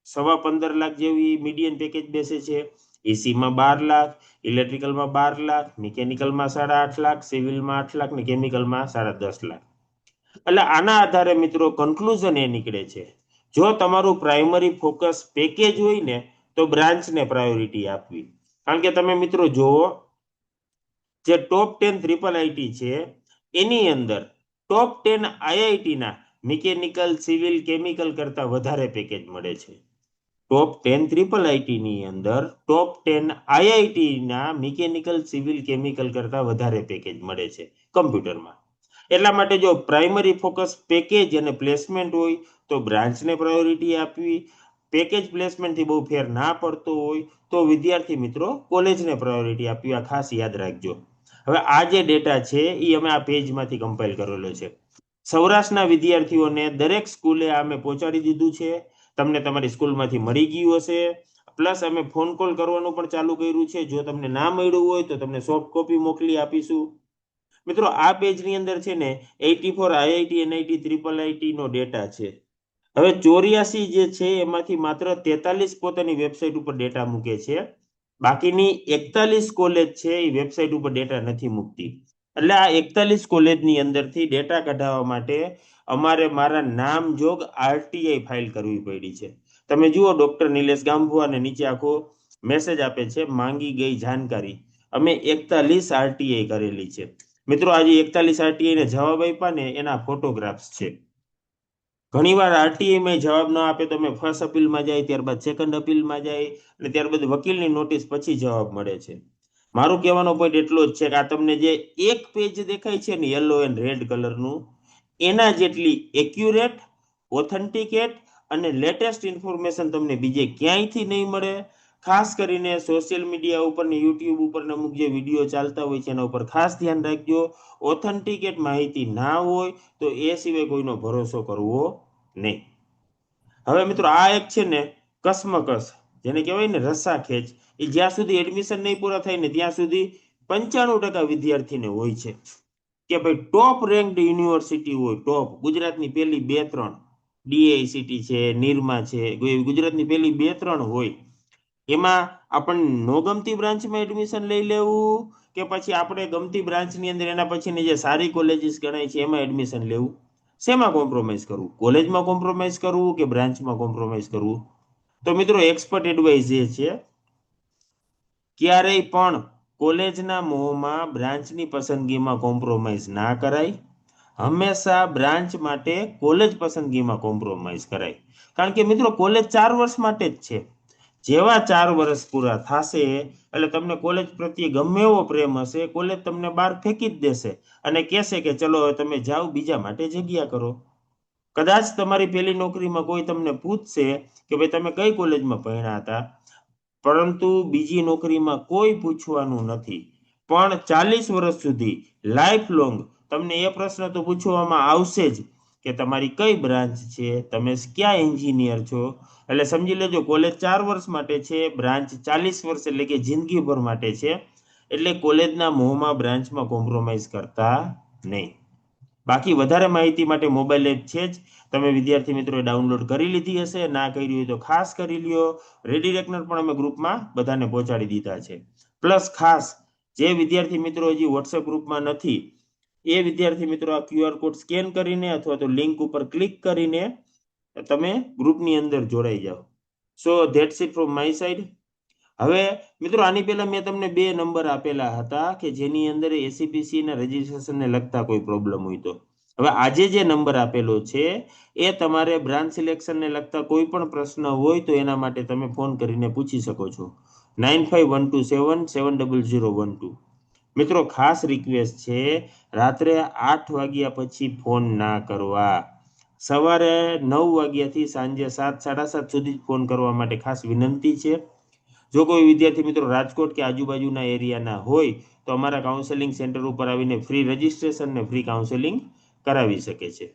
15.25 લાખ જેવી મીડિયન પેકેજ બેસે છે, ઈસીમાં 12 લાખ, ઇલેક્ટ્રિકલમાં 12 લાખ, મિકેનિકલમાં 8.5 લાખ, સિવિલમાં 8 લાખ ને કેમિકલમાં 10.5 લાખ. એટલે આના આધારે મિત્રો કન્ક્લુઝન એ નીકળે છે, જો તમારું પ્રાઇમરી ફોકસ પેકેજ હોય ને તો બ્રાન્ચને પ્રાયોરિટી આપવી. કારણ કે તમે મિત્રો જોવો, જે ટોપ 10 ટ્રિપલ આઈટી છે એની અંદર ટોપ 10 આઈઆઈટીના મિકેનિકલ, સિવિલ, કેમિકલ કરતા વધારે પેકેજ મળે છે. ટોપ 10 ટ્રિપલ આઈટી ની અંદર ટોપ 10 આઈઆઈટીના મિકેનિકલ, સિવિલ, કેમિકલ કરતા વધારે પેકેજ મળે છે કમ્પ્યુટરમાં. એટલા માટે જો પ્રાઇમરી ફોકસ પેકેજ અને પ્લેસમેન્ટ હોય તો બ્રાન્ચને પ્રાયોરિટી આપવી. પેકેજ પ્લેસમેન્ટથી બહુ ફેર ના પડતો હોય તો વિદ્યાર્થી મિત્રો કોલેજને પ્રાયોરિટી આપવી. આ ખાસ યાદ રાખજો. હવે આ જે ડેટા છે એ અમે આ પેજમાંથી કમ્પાઇલ કરેલો છે. સૌરાષ્ટ્રના વિદ્યાર્થીઓને દરેક સ્કૂલે અમે પહોંચાડી દીધું છે. તમને તમારી સ્કૂલમાંથી મળી ગયું હશે. પ્લસ અમે ફોન કોલ કરવાનું પણ ચાલુ કર્યું છે. જો તમને ના મળ્યું હોય તો તમને સોફ્ટ કોપી મોકલી આપીશું. મિત્રો આ પેજની અંદર છે ને 84 આઈઆઈટી એનઆઈટી ટ્રિપલ આઈટી નો ડેટા છે. હવે 84 જે છે એમાંથી માત્ર 43 પોતાની વેબસાઇટ ઉપર ડેટા મૂકે છે. બાકીની 41 કોલેજ છે એ વેબસાઇટ ઉપર ડેટા નથી મૂકતી. એટલે આ 41 કોલેજની અંદરથી ડેટા કઢાવવા માટે અમારે મારા નામ જોગ આરટીઆઈ ફાઇલ કરવી પડી છે. તમે જુઓ ડોક્ટર નિલેશ ગામભુઆ અને નીચે આખો મેસેજ આપે છે, માંગી ગઈ જાણકારી. અમે 41 આરટીઆઈ કરેલી છે. મિત્રો આજે 41 આરટીઆઈ ને જવાબ આપ્યા ને એના ફોટોગ્રાફ્સ છે. ઘણીવાર આરટીઆઈમાં જવાબ ન આપે તો અમે ફર્સ્ટ અપીલમાં જાય, ત્યારબાદ સેકન્ડ અપીલમાં જાય અને ત્યારબાદ વકીલની નોટિસ પછી જવાબ મળે છે. મારું કહેવાનો પોઈન્ટ એટલો જ છે કે આ તમને જે એક પેજ દેખાય છે ને યલો એન્ડ રેડ કલરનું, એના જેટલી એક્યુરેટ, ઓથેન્ટિકેટ અને લેટેસ્ટ ઇન્ફોર્મેશન તમને બીજે ક્યાંયથી નહીં મળે. ખાસ કરીને સોશિયલ મીડિયા ઉપર ને યુટ્યુબ ઉપર અમુક જે વિડીયો ચાલતા હોય છે એના ઉપર ખાસ ધ્યાન રાખજો. ઓથેન્ટિકેટ માહિતી ના હોય તો એ સિવાય કોઈનો ભરોસો કરવો નહીં. હવે મિત્રો આ એક છે ને કસમકસ, જેને કહેવાય ને રસ્સા ખેંચ, એ જ્યાં સુધી એડમિશન નહીં પૂરા થાય ને ત્યાં સુધી 95% વિદ્યાર્થીને હોય છે કે ભાઈ ટોપ રેન્કડ યુનિવર્સિટી હોય, ટોપ ગુજરાતની પહેલી 2-3 ડીઆઈસીટી છે, નિરમા છે, ગુજરાતની પહેલી 2-3 હોય, એમાં આપણને નો ગમતી બ્રાન્ચમાં એડમિશન લઈ લેવું કે પછી આપણે ગમતી બ્રાન્ચની અંદર એના પછીની જે સારી કોલેજીસ ગણાય છે એમાં એડમિશન લેવું. શેમાં કોમ્પ્રોમાઇઝ કરવું? કોલેજમાં કોમ્પ્રોમાઇઝ કરવું કે બ્રાન્ચમાં કોમ્પ્રોમાઇઝ કરવું? તો મિત્રો એક્સપર્ટ એડવાઇસ જે છે, ક્યારેય પણ કોલેજના મોહમાં બ્રાન્ચની પસંદગીમાં કોમ્પ્રોમાઇઝ ના કરાય. હંમેશા બ્રાન્ચ માટે કોલેજ પસંદગીમાં કોમ્પ્રોમાઇઝ કરાય. કારણ કે મિત્રો કોલેજ 4 વર્ષ માટે જ છે. જેવા 4 વર્ષ પૂરા થશે એટલે તમને કોલેજ પ્રત્યે ગમે એવો પ્રેમ હશે, કોલેજ તમને બહાર ફેંકી જ દેશે અને કહેશે કે ચલો તમે જાઓ, બીજા માટે જગ્યા કરો. કદાચ તમારી પહેલી નોકરીમાં કોઈ તમને પૂછશે કે ભાઈ તમે કઈ કોલેજમાં ભણ્યા હતા, પરંતુ બીજી નોકરીમાં કોઈ પૂછવાનું નથી. પણ 40 વર્ષ સુધી લાઈફ લોંગ તમને એ પ્રશ્ન તો પૂછવામાં આવશે જ કે તમારી કઈ બ્રાન્ચ છે, તમે ક્યાં એન્જિનિયર છો. એટલે સમજી લેજો કોલેજ 4 વર્ષ માટે છે, બ્રાન્ચ 40 વર્ષ એટલે કે જિંદગીભર માટે છે. એટલે કોલેજના મોહમાં બ્રાન્ચમાં કોમ્પ્રોમાઇઝ કરતા નહીં. બાકી વધારે માહિતી માટે મોબાઈલ એપ છે જ, તમે વિદ્યાર્થી મિત્રોએ ડાઉનલોડ કરી લીધી હશે. ના કરી હોય તો ખાસ કરી લ્યો. રેડી રેકનર પણ અમે ગ્રુપમાં બધાને પહોંચાડી દીધા છે. પ્લસ ખાસ જે વિદ્યાર્થી મિત્રો હજી વોટ્સએપ ગ્રુપમાં નથી એ વિદ્યાર્થી મિત્રો આ QR કોડ સ્કેન કરીને અથવા તો લિંક ઉપર ક્લિક કરીને તમે ગ્રુપની અંદર જોડાઈ જાઓ. સો that's it from my side. હવે મિત્રો આની પહેલા મેં તમને 2 નંબર આપેલા હતા કે જેની અંદર એસીપીસી ના રજીસ્ટ્રેશનને લગતા કોઈ પ્રોબ્લેમ હોય તો. હવે આજે જે નંબર આપેલો છે એ તમારે બ્રાન્ચ સિલેક્શનને લગતા કોઈ પણ પ્રશ્ન હોય તો એના માટે તમે ફોન કરીને પૂછી શકો છો. 9512770012. મિત્રો ખાસ રિક્વેસ્ટ છે, રાત્રે 8 વાગ્યા પછી ફોન ના કરવા. સવારે 9 વાગ્યાથી સાંજે 7, 7:30 સુધી ફોન કરવા માટે ખાસ વિનંતી છે. જો કોઈ વિદ્યાર્થી મિત્રો રાજકોટ કે આજુબાજુના એરિયાના હોય તો અમારા કાઉન્સેલિંગ સેન્ટર ઉપર આવીને ફ્રી રજિસ્ટ્રેશન ને ફ્રી કાઉન્સેલિંગ કરાવી શકે છે.